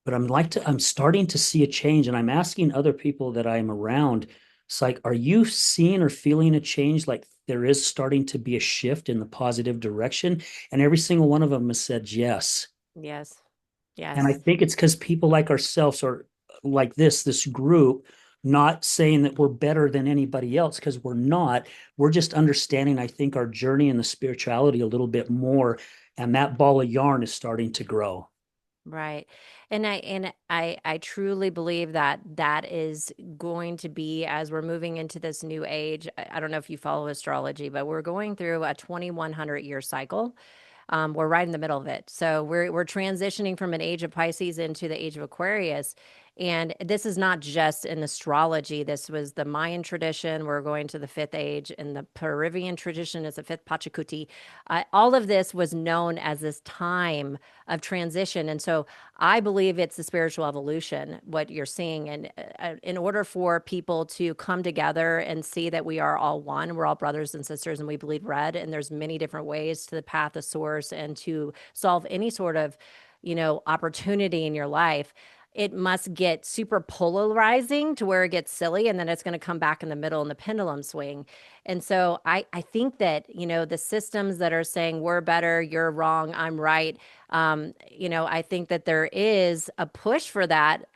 But I'm starting to see a change, and I'm asking other people that I'm around, it's like, are you seeing or feeling a change? Like there is starting to be a shift in the positive direction? And every single one of them has said yes. Yes. And I Yes. think it's because people like ourselves are like this group, not saying that we're better than anybody else, because we're not. We're just understanding, I think, our journey in the spirituality a little bit more. And that ball of yarn is starting to grow. Right. And I truly believe that that is going to be, as we're moving into this new age. I don't know if you follow astrology, but we're going through a 2100-year cycle. We're right in the middle of it. So we're transitioning from an age of Pisces into the age of Aquarius. And this is not just in astrology. This was the Mayan tradition. We're going to the fifth age, and the Peruvian tradition is the fifth Pachacuti. All of this was known as this time of transition. And so I believe it's the spiritual evolution, what you're seeing. And in order for people to come together and see that we are all one, we're all brothers and sisters, and we bleed red, and there's many different ways to the path of source and to solve any sort of opportunity in your life, it must get super polarizing to where it gets silly, and then it's going to come back in the middle in the pendulum swing. And so I think that, the systems that are saying we're better, you're wrong, I'm right, I think that there is a push for that,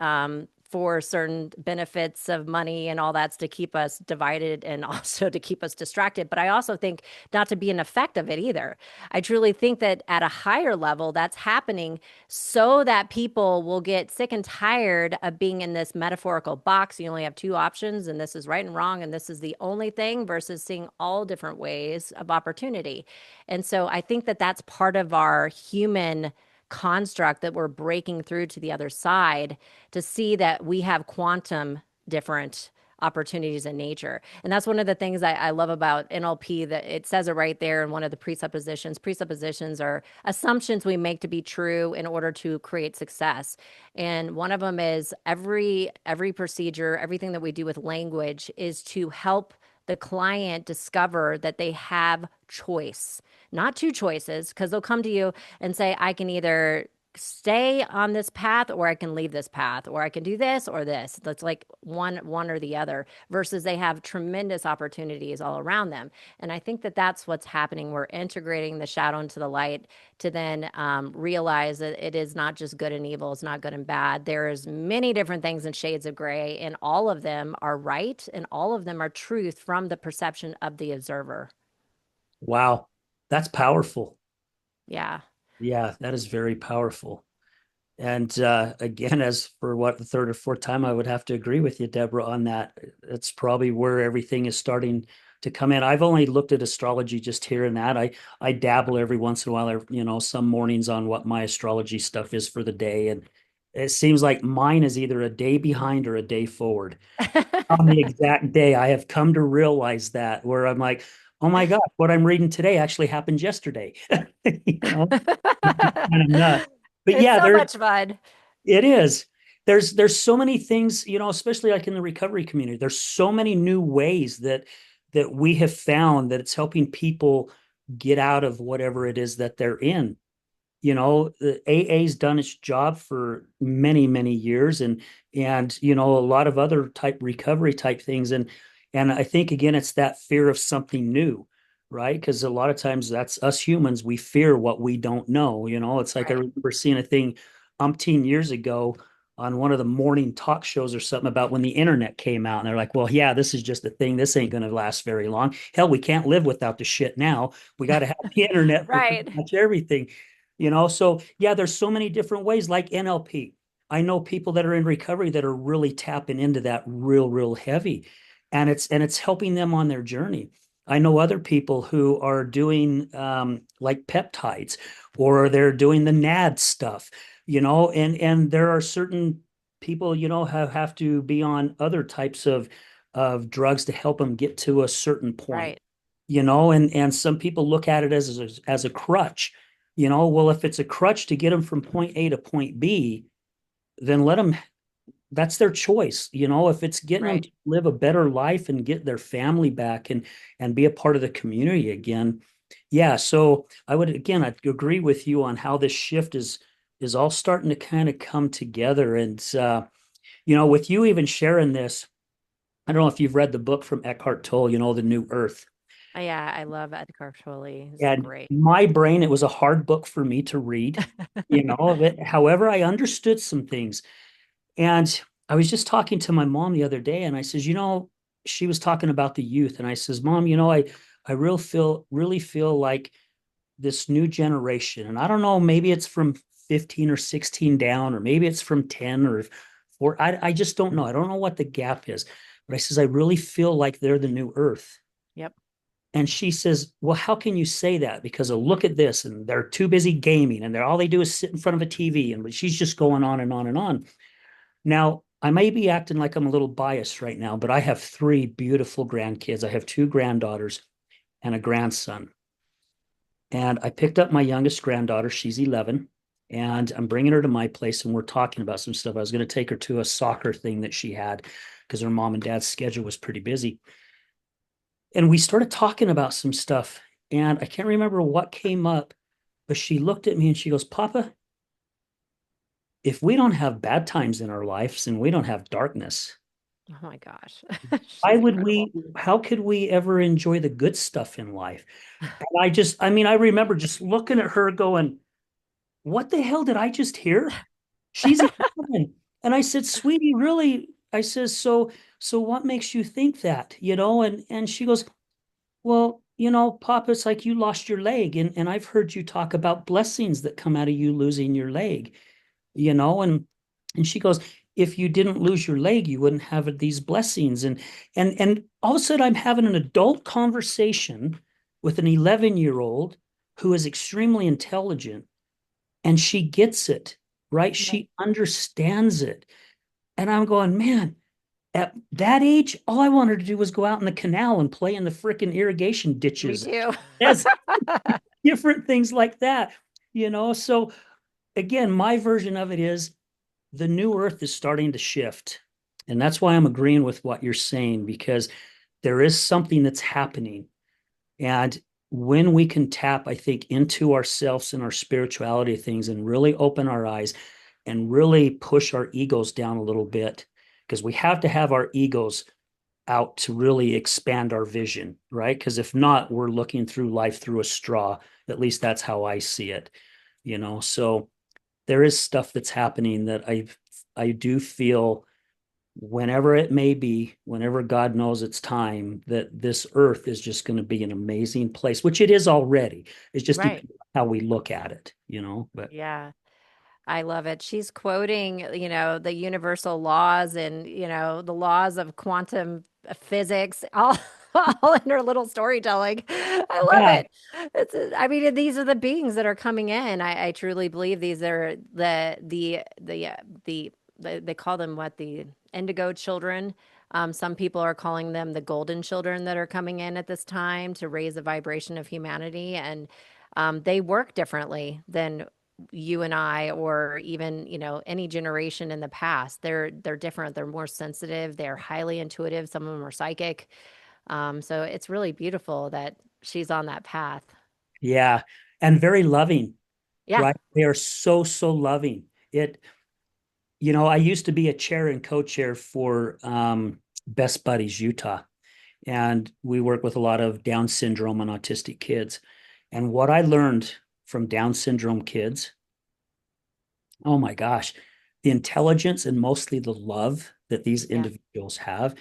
for certain benefits of money and all that's to keep us divided and also to keep us distracted. But I also think not to be an effect of it either. I truly think that at a higher level, that's happening so that people will get sick and tired of being in this metaphorical box. You only have two options, and this is right and wrong, and this is the only thing, versus seeing all different ways of opportunity. And so I think that that's part of our human construct that we're breaking through to the other side to see that we have quantum different opportunities in nature. And that's one of the things I love about NLP, that it says it right there in one of the presuppositions. Presuppositions are assumptions we make to be true in order to create success. And one of them is every procedure, everything that we do with language is to help the client discover that they have choice, not two choices, because they'll come to you and say, I can either stay on this path or I can leave this path, or I can do this or this. That's like one or the other, versus they have tremendous opportunities all around them. And I think that that's what's happening. We're integrating the shadow into the light to then realize that it is not just good and evil. It's not good and bad. There's many different things in shades of gray, and all of them are right, and all of them are truth from the perception of the observer. Wow, that's powerful. Yeah. Yeah, that is very powerful. And again, as for what the third or fourth time, I would have to agree with you, Deborah, on that. It's probably where everything is starting to come in. I've only looked at astrology just here and that. I dabble every once in a while, some mornings on what my astrology stuff is for the day. And it seems like mine is either a day behind or a day forward on the exact day. I have come to realize that, where I'm like, oh my God, what I'm reading today actually happened yesterday. You know, kind of nuts. But It's yeah, so much fun. it is. There's so many things, especially like in the recovery community. There's so many new ways that we have found that it's helping people get out of whatever it is that they're in. The AA's done its job for many, many years, and a lot of other type recovery type things. And I think again, it's that fear of something new, right? Because a lot of times that's us humans, we fear what we don't know. It's like I Right. remember seeing a thing umpteen years ago on one of the morning talk shows or something about when the internet came out. And they're like, well, yeah, this is just a thing. This ain't going to last very long. Hell, we can't live without the shit now. We got to have the internet for pretty Right. much everything. So yeah, there's so many different ways like NLP. I know people that are in recovery that are really tapping into that real heavy, and it's helping them on their journey. I know other people who are doing like peptides, or they're doing the NAD stuff, and there are certain people, have to be on other types of drugs to help them get to a certain point, Right. and some people look at it as a crutch. Well, if it's a crutch to get them from point A to point B, then let them, that's their choice. If it's getting them Right. to live a better life and get their family back and be a part of the community again. Yeah. So I'd agree with you on how this shift is all starting to kind of come together. And with you even sharing this, I don't know if you've read the book from Eckhart Tolle, The New Earth. Yeah, I love Edgar Tolle. He's And great. my brain, it was a hard book for me to read, of it. However, I understood some things. And I was just talking to my mom the other day, and I says, she was talking about the youth. And I says, Mom, I really feel like this new generation, and I don't know, maybe it's from 15 or 16 down, or maybe it's from 10 or 4. I just don't know. I don't know what the gap is. But I says, I really feel like they're the new earth. Yep. And she says, well, how can you say that? Because look at this, and they're too busy gaming, and all they do is sit in front of a TV. And she's just going on and on and on. Now, I may be acting like I'm a little biased right now, but I have three beautiful grandkids. I have two granddaughters and a grandson. And I picked up my youngest granddaughter. She's 11. And I'm bringing her to my place and we're talking about some stuff. I was going to take her to a soccer thing that she had because her mom and dad's schedule was pretty busy. And we started talking about some stuff. And I can't remember what came up, but she looked at me and she goes, Papa, if we don't have bad times in our lives and we don't have darkness, Oh my gosh. why She's would incredible. we, how could we ever enjoy the good stuff in life? And I mean, I remember just looking at her going, what the hell did I just hear? She's 11. And I said, sweetie, really? I says, so what makes you think that? And she goes, well, Papa, it's like you lost your leg. And I've heard you talk about blessings that come out of you losing your leg, and she goes, if you didn't lose your leg, you wouldn't have these blessings. And all of a sudden I'm having an adult conversation with an 11-year-old who is extremely intelligent and she gets it, right? Right. She understands it. And I'm going, man, at that age, all I wanted to do was go out in the canal and play in the freaking irrigation Me ditches. too. That's different things like that. So again, my version of it is the new earth is starting to shift. And that's why I'm agreeing with what you're saying, because there is something that's happening. And when we can tap, I think, into ourselves and our spirituality things and really open our eyes and really push our egos down a little bit, because we have to have our egos out to really expand our vision, right? Because if not, we're looking through life through a straw. At least that's how I see it. So there is stuff that's happening that I do feel whenever it may be, whenever God knows it's time, that this earth is just going to be an amazing place, which it is already. It's just Right. how we look at it. But Yeah. I love it. She's quoting, the universal laws and, the laws of quantum physics, all, all in her little storytelling. I love yeah, it. I mean, these are the beings that are coming in. I truly believe these are they call them what, the indigo children. Some people are calling them the golden children that are coming in at this time to raise the vibration of humanity. And they work differently than you and I, or even, any generation in the past. They're different. They're more sensitive. They're highly intuitive. Some of them are psychic. So it's really beautiful that she's on that path. yeah, and very loving, Yeah, right? They are so, so loving. I used to be a chair and co-chair for Best Buddies Utah, and we work with a lot of Down syndrome and autistic kids. And what I learned from Down syndrome kids, oh my gosh, the intelligence and mostly the love that these yeah, individuals have,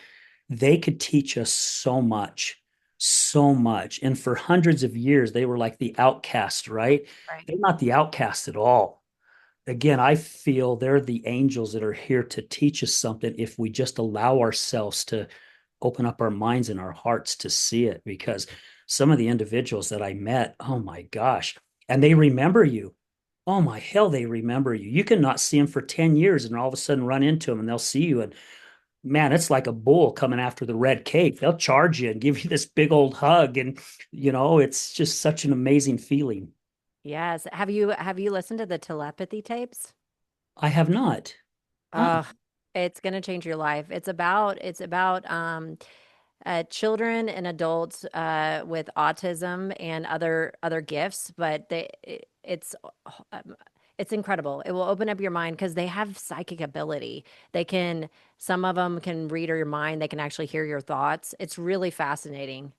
they could teach us so much, so much. And for hundreds of years, they were like the outcast, right? right. They're not the outcast at all. Again, I feel they're the angels that are here to teach us something if we just allow ourselves to open up our minds and our hearts to see it. Because some of the individuals that I met, oh my gosh, and they remember you. Oh my hell, they remember you. You can not see them for 10 years and all of a sudden run into them and they'll see you. And man, it's like a bull coming after the red cake. They'll charge you and give you this big old hug. And it's just such an amazing feeling. Yes. Have you listened to the telepathy tapes? I have not. Uh, Oh, it's gonna change your life. It's about children and adults with autism and other gifts, but um, it's incredible. It will open up your mind because they have psychic ability. Some of them can read your mind. They can actually hear your thoughts. It's really fascinating.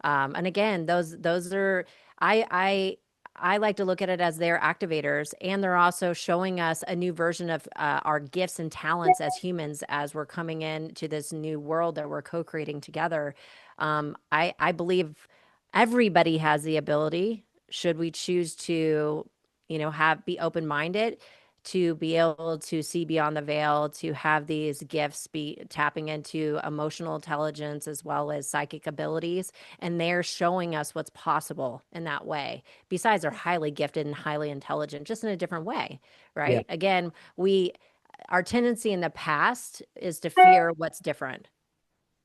And again, those are I I like to look at it as they're activators, and they're also showing us a new version of our gifts and talents as humans as we're coming into this new world that we're co-creating together. I believe everybody has the ability, should we choose to, have be open-minded, to be able to see beyond the veil, to have these gifts, be tapping into emotional intelligence as well as psychic abilities. And they're showing us what's possible in that way. Besides, they're highly gifted and highly intelligent, just in a different way, yeah. right? Again, we our tendency in the past is to fear what's different,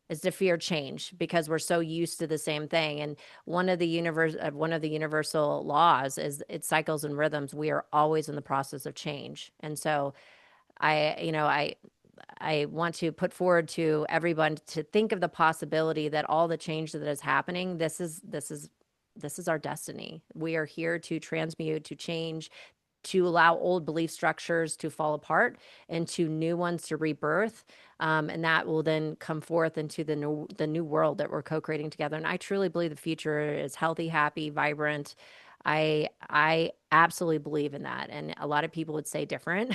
is to fear change because we're so used to the same thing. And one of the universal laws is its cycles and rhythms. We are always in the process of change. And so I want to put forward to everyone to think of the possibility that all the change that is happening, this is our destiny. We are here to transmute, to change, to allow old belief structures to fall apart and to new ones to rebirth. And that will then come forth into the new world that we're co-creating together. And I truly believe the future is healthy, happy, vibrant. I absolutely believe in that. And a lot of people would say different.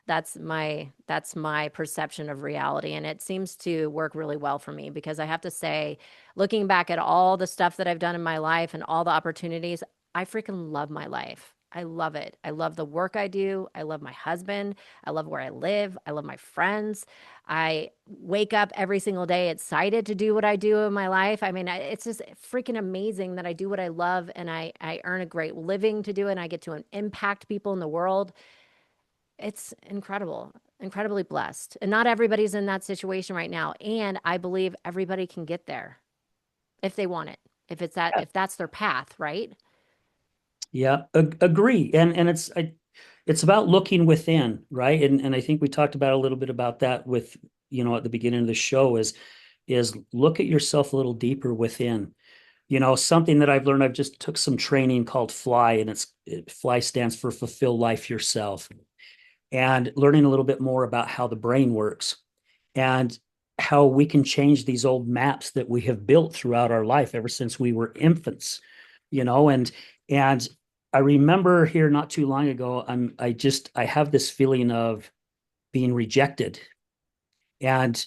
That's my perception of reality. And it seems to work really well for me because I have to say, looking back at all the stuff that I've done in my life and all the opportunities, I freaking love my life. I love it. I love the work I do. I love my husband. I love where I live. I love my friends. I wake up every single day excited to do what I do in my life. I mean, it's just freaking amazing that I do what I love and I earn a great living to do it and I get to impact people in the world. It's incredible, incredibly blessed. And not everybody's in that situation right now. And I believe everybody can get there if they want it. If that's their path, right? Yeah, agree. And it's about looking within, right? And I think we talked about a little bit about that with, at the beginning of the show is look at yourself a little deeper within. Something that I've learned, I've just took some training called FLY, and FLY stands for Fulfill Life Yourself. And learning a little bit more about how the brain works and how we can change these old maps that we have built throughout our life ever since we were infants, and I remember here not too long ago, I have this feeling of being rejected. And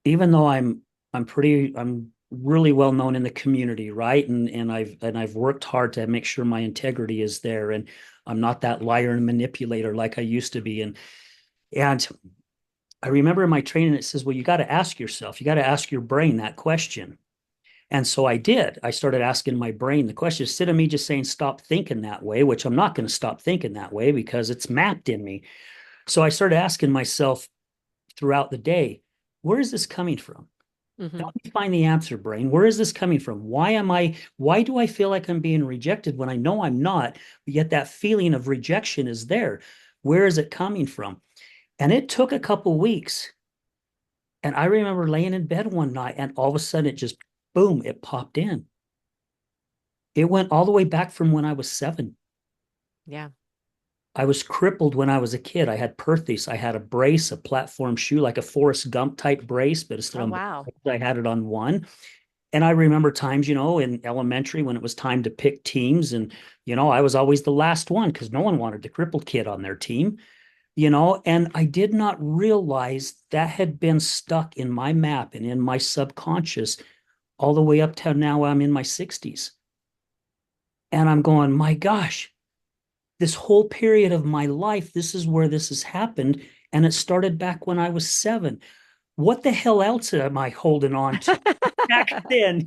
even though I'm really well known in the community, right? And I've worked hard to make sure my integrity is there and I'm not that liar and manipulator like I used to be. And I remember in my training it says, well, you got to ask yourself, you got to ask your brain that question. And so I did. I started asking my brain the question instead of me just saying, stop thinking that way, which I'm not going to stop thinking that way because it's mapped in me. So I started asking myself throughout the day, where is this coming from? Hmm. Help me find the answer, brain. Where is this coming from? Why do I feel like I'm being rejected when I know I'm not, but yet that feeling of rejection is there? Where is it coming from? And it took a couple weeks. And I remember laying in bed one night and all of a sudden it just, boom, it popped in. It went all the way back from when I was 7. Yeah. I was crippled when I was a kid. I had perthes. I had a brace, a platform shoe, like a Forrest Gump type brace, but instead Oh, of wow. I had it on one. And I remember times, in elementary when it was time to pick teams, and I was always the last one because no one wanted the crippled kid on their team. And I did not realize that had been stuck in my map and in my subconscious all the way up to now I'm in my 60s. And I'm going, my gosh, this whole period of my life, this is where this has happened. And it started back when I was 7. What the hell else am I holding on to back then?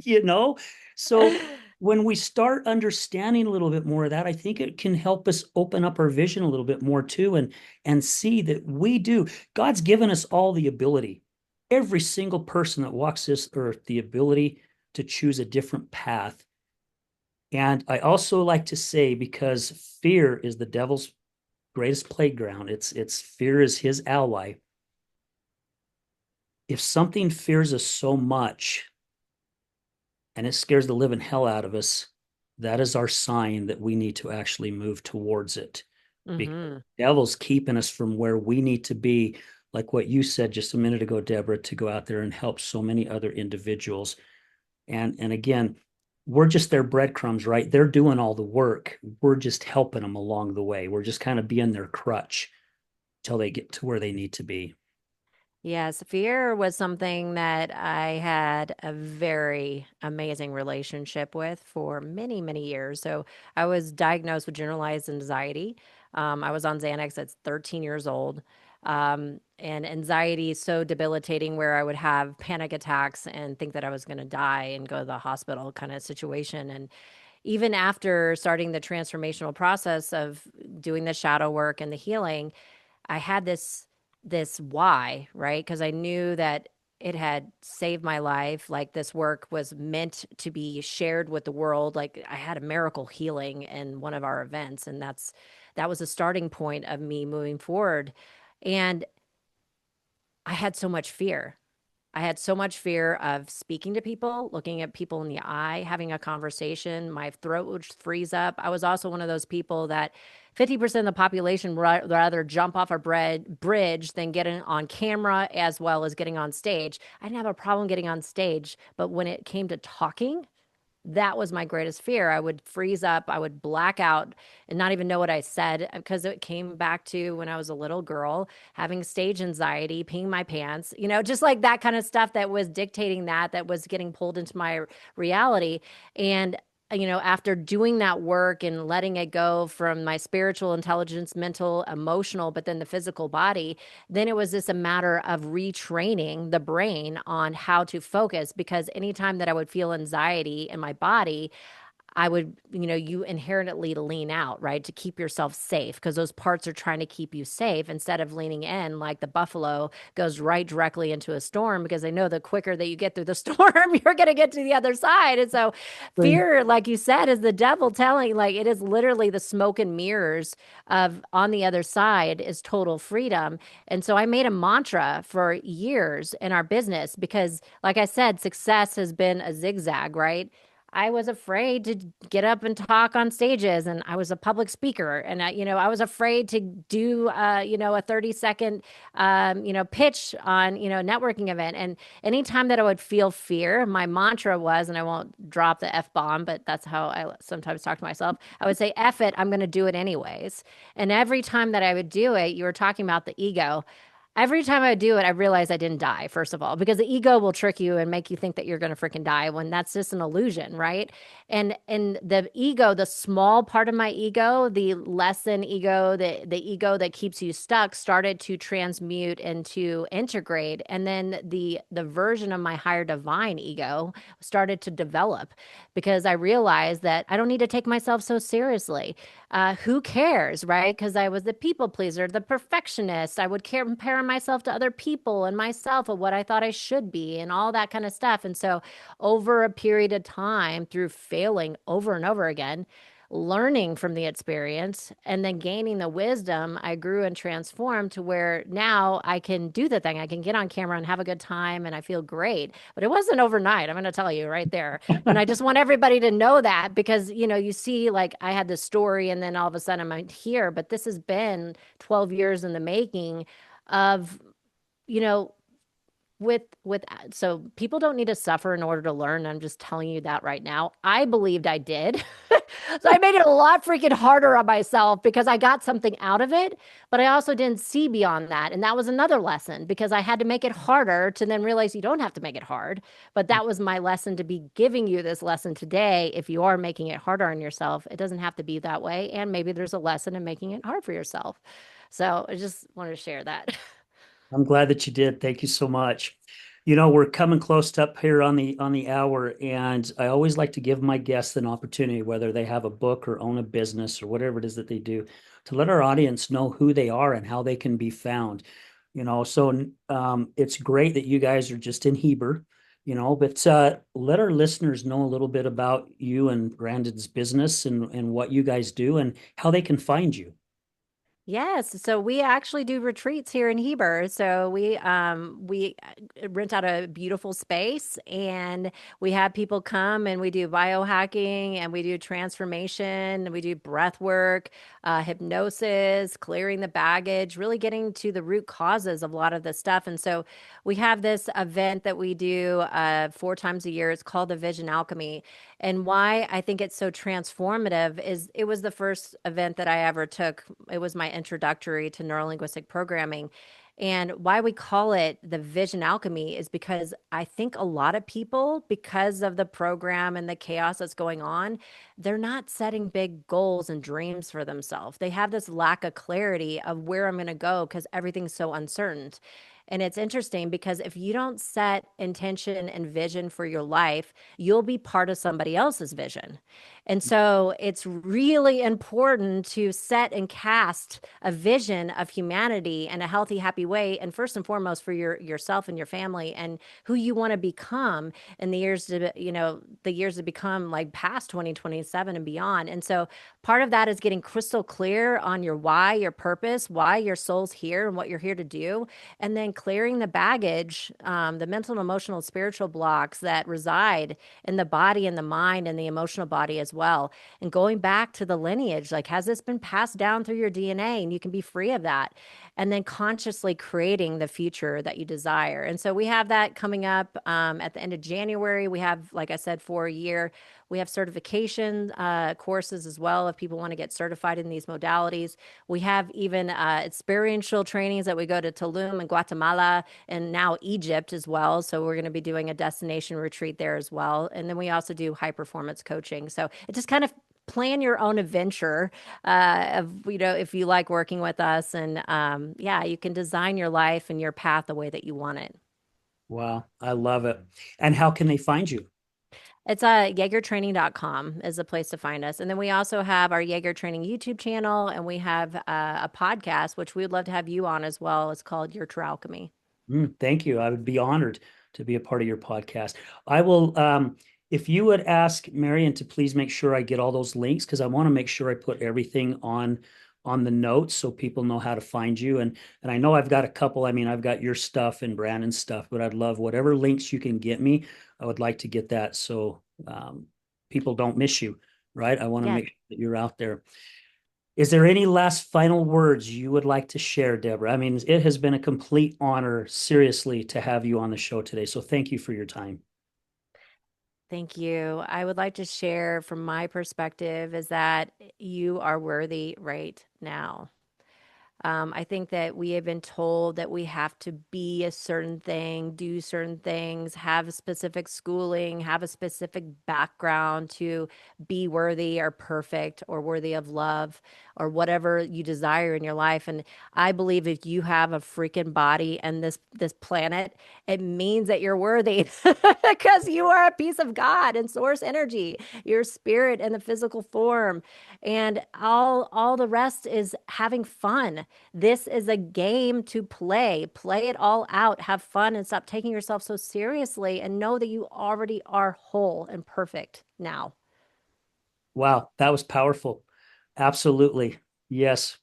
So when we start understanding a little bit more of that, I think it can help us open up our vision a little bit more too and see that God's given us all the ability. Every single person that walks this earth, the ability to choose a different path. And I also like to say, because fear is the devil's greatest playground, it's fear is his ally. If something fears us so much and it scares the living hell out of us, that is our sign that we need to actually move towards it. Because Hmm. the devil's keeping us from where we need to be, like what you said just a minute ago, Deborah, to go out there and help so many other individuals. And again, we're just their breadcrumbs, right? They're doing all the work. We're just helping them along the way. We're just kind of being their crutch till they get to where they need to be. Yes, fear was something that I had a very amazing relationship with for many, many years. So I was diagnosed with generalized anxiety. I was on Xanax at 13 years old. And anxiety is so debilitating where I would have panic attacks and think that I was going to die and go to the hospital kind of situation. And even after starting the transformational process of doing the shadow work and the healing, I had this this why, right? Because I knew that it had saved my life. Like this work was meant to be shared with the world. Like I had a miracle healing in one of our events, and that was a starting point of me moving forward. And I had so much fear. I had so much fear of speaking to people, looking at people in the eye, having a conversation. My throat would freeze up. I was also one of those people that 50% of the population rather jump off a bridge than getting on camera as well as getting on stage. I didn't have a problem getting on stage, but when it came to talking, that was my greatest fear. I would freeze up, I would black out and not even know what I said because it came back to when I was a little girl, having stage anxiety, peeing my pants, just like that kind of stuff that was dictating that was getting pulled into my reality. And after doing that work and letting it go from my spiritual intelligence, mental, emotional, but then the physical body, then it was just a matter of retraining the brain on how to focus because anytime that I would feel anxiety in my body, I would, you inherently lean out, right, to keep yourself safe because those parts are trying to keep you safe instead of leaning in like the buffalo goes right directly into a storm because they know the quicker that you get through the storm, you're going to get to the other side. And so, Right. fear, like you said, is the devil telling, like, it is literally the smoke and mirrors of on the other side is total freedom. And so, I made a mantra for years in our business because, like I said, success has been a zigzag, right? I was afraid to get up and talk on stages, and I was a public speaker, and I was afraid to do, a 30-second, pitch on, a networking event. And anytime that I would feel fear, my mantra was, and I won't drop the F bomb, but that's how I sometimes talk to myself. I would say, F it, I'm going to do it anyways. And every time that I would do it, you were talking about the ego. Every time I do it, I realize I didn't die, first of all, because the ego will trick you and make you think that you're going to freaking die when that's just an illusion, right? And the ego, the small part of my ego, the less than ego, the ego that keeps you stuck started to transmute and to integrate. And then the version of my higher divine ego started to develop because I realized that I don't need to take myself so seriously. Who cares, right? Because I was the people pleaser, the perfectionist. I would compare myself to other people and myself of what I thought I should be and all that kind of stuff. And so, over a period of time, through failing over and over again, learning from the experience and then gaining the wisdom, I grew and transformed to where now I can do the thing. I can get on camera and have a good time and I feel great. But it wasn't overnight. I'm going to tell you right there. And I just want everybody to know that because, you see, like I had this story and then all of a sudden I'm here, but this has been 12 years in the making of, you know, with so people don't need to suffer in order to learn. I'm just telling you that right now. I believed I did. So I made it a lot freaking harder on myself because I got something out of it, but I also didn't see beyond that. And that was another lesson because I had to make it harder to then realize you don't have to make it hard. But that was my lesson to be giving you this lesson today. If you are making it harder on yourself, it doesn't have to be that way. And maybe there's a lesson in making it hard for yourself. So I just wanted to share that. I'm glad that you did. Thank you so much. We're coming close to up here on the hour, and I always like to give my guests an opportunity, whether they have a book or own a business or whatever it is that they do, to let our audience know who they are and how they can be found. It's great that you guys are just in Heber, but let our listeners know a little bit about you and Brandon's business and what you guys do and how they can find you. Yes, so we actually do retreats here in Heber. So we rent out a beautiful space and we have people come and we do biohacking and we do transformation and we do breath work, hypnosis, clearing the baggage, really getting to the root causes of a lot of this stuff. And so we have this event that we do 4 times a year. It's called the Vision Alchemy. And why I think it's so transformative is it was the first event that I ever took. It was my introductory to neurolinguistic programming. And why we call it the Vision Alchemy is because I think a lot of people, because of the program and the chaos that's going on, they're not setting big goals and dreams for themselves. They have this lack of clarity of where I'm going to go because everything's so uncertain. And it's interesting because if you don't set intention and vision for your life, you'll be part of somebody else's vision. And so it's really important to set and cast a vision of humanity in a healthy, happy way. And first and foremost for yourself and your family and who you want to become in the years to, the years to become like past 2027 and beyond. And so part of that is getting crystal clear on your why, your purpose, why your soul's here and what you're here to do. And then clearing the baggage, the mental and emotional, spiritual blocks that reside in the body and the mind and the emotional body as well. And going back to the lineage, like, has this been passed down through your DNA? And you can be free of that. And then consciously creating the future that you desire. And so we have that coming up at the end of January. We have, like I said, for a year. We have certification courses as well if people want to get certified in these modalities. We have even experiential trainings that we go to Tulum and Guatemala and now Egypt as well. So we're going to be doing a destination retreat there as well. And then we also do high performance coaching. So it just kind of plan your own adventure of, if you like working with us. And yeah, you can design your life and your path the way that you want it. Wow, I love it. And how can they find you? It's Yagertraining.com is a place to find us. And then we also have our Jaeger Training YouTube channel and we have a podcast, which we would love to have you on as well. It's called Your True Alchemy. Thank you. I would be honored to be a part of your podcast. I will, if you would ask Marion to please make sure I get all those links, because I want to make sure I put everything on the notes so people know how to find you. And I know I've got a couple. I mean, I've got your stuff and Brandon's stuff, but I'd love whatever links you can get me. I would like to get that so people don't miss you, right? I want to Yeah. make sure that you're out there. Is there any last final words you would like to share, Deborah? I mean, it has been a complete honor, seriously, to have you on the show today. So thank you for your time. Thank you. I would like to share from my perspective is that you are worthy right now. I think that we have been told that we have to be a certain thing, do certain things, have a specific schooling, have a specific background to be worthy or perfect or worthy of love or whatever you desire in your life. And I believe if you have a freaking body and this planet, it means that you're worthy because you are a piece of God and source energy, your spirit in the physical form. And all the rest is having fun. This is a game to play. Play it all out, have fun, and stop taking yourself so seriously and know that you already are whole and perfect now. Wow, that was powerful. Absolutely. Yes.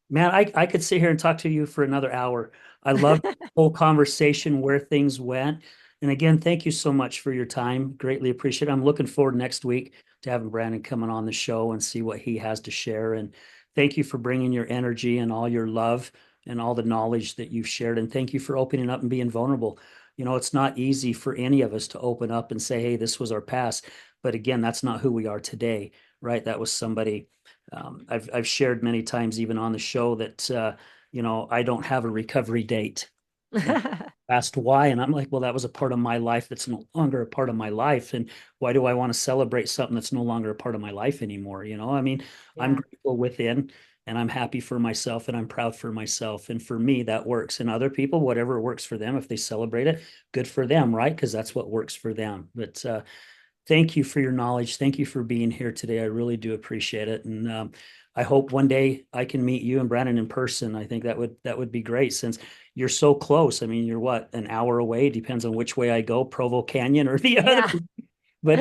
Man, I could sit here and talk to you for another hour. I love the whole conversation, where things went. And again, thank you so much for your time. Greatly appreciate it. I'm looking forward next week to having Brandon coming on the show and see what he has to share. And thank you for bringing your energy and all your love and all the knowledge that you've shared. And thank you for opening up and being vulnerable. You know, it's not easy for any of us to open up and say, hey, this was our past. But again, that's not who we are today, right? That was somebody I've shared many times, even on the show, that I don't have a recovery date. And asked why, and I'm like, well, that was a part of my life that's no longer a part of my life, and why do I want to celebrate something that's no longer a part of my life anymore? I mean, I'm Yeah. grateful within, and I'm happy for myself, and I'm proud for myself, and for me, that works. And other people, whatever works for them, if they celebrate it, good for them, right? Because that's what works for them. But thank you for your knowledge. Thank you for being here today. I really do appreciate it. And I hope one day I can meet you and Brandon in person. I think that would be great since you're so close. I mean, you're what, an hour away? Depends on which way I go, Provo Canyon or the other. Yeah. But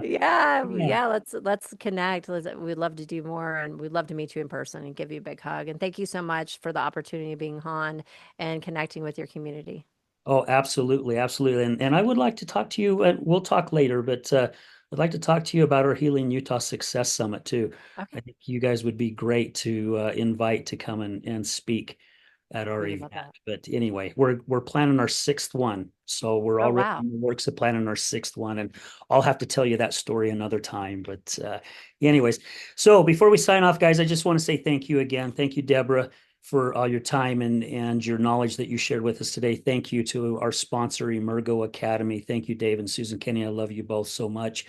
Yeah, yeah. yeah, let's connect. We'd love to do more and we'd love to meet you in person and give you a big hug. And thank you so much for the opportunity of being on and connecting with your community. Oh, absolutely, absolutely. And I would like to talk to you. We'll talk later, but I'd like to talk to you about our Healing Utah Success Summit too. I Okay. think you guys would be great to invite to come and speak at our We would event. love that. But anyway, we're planning our sixth one, so we're Oh, already wow. in the works of planning our sixth one, and I'll have to tell you that story another time. But anyways, so before we sign off, guys, I just want to say thank you again. Thank you, Deborah, for all your time and your knowledge that you shared with us today. Thank you to our sponsor, Emergo Academy. Thank you, Dave and Susan Kenny. I love you both so much.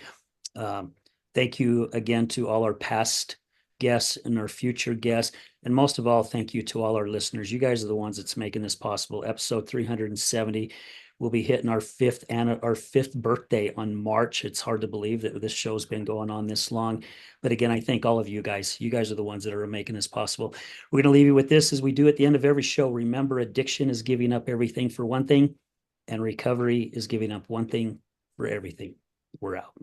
Um, thank you again to all our past guests and our future guests. And most of all, thank you to all our listeners. You guys are the ones that's making this possible. Episode 370. We'll be hitting our fifth birthday on March. It's hard to believe that this show's been going on this long. But again, I thank all of you guys. You guys are the ones that are making this possible. We're going to leave you with this as we do at the end of every show. Remember, addiction is giving up everything for one thing, and recovery is giving up one thing for everything. We're out.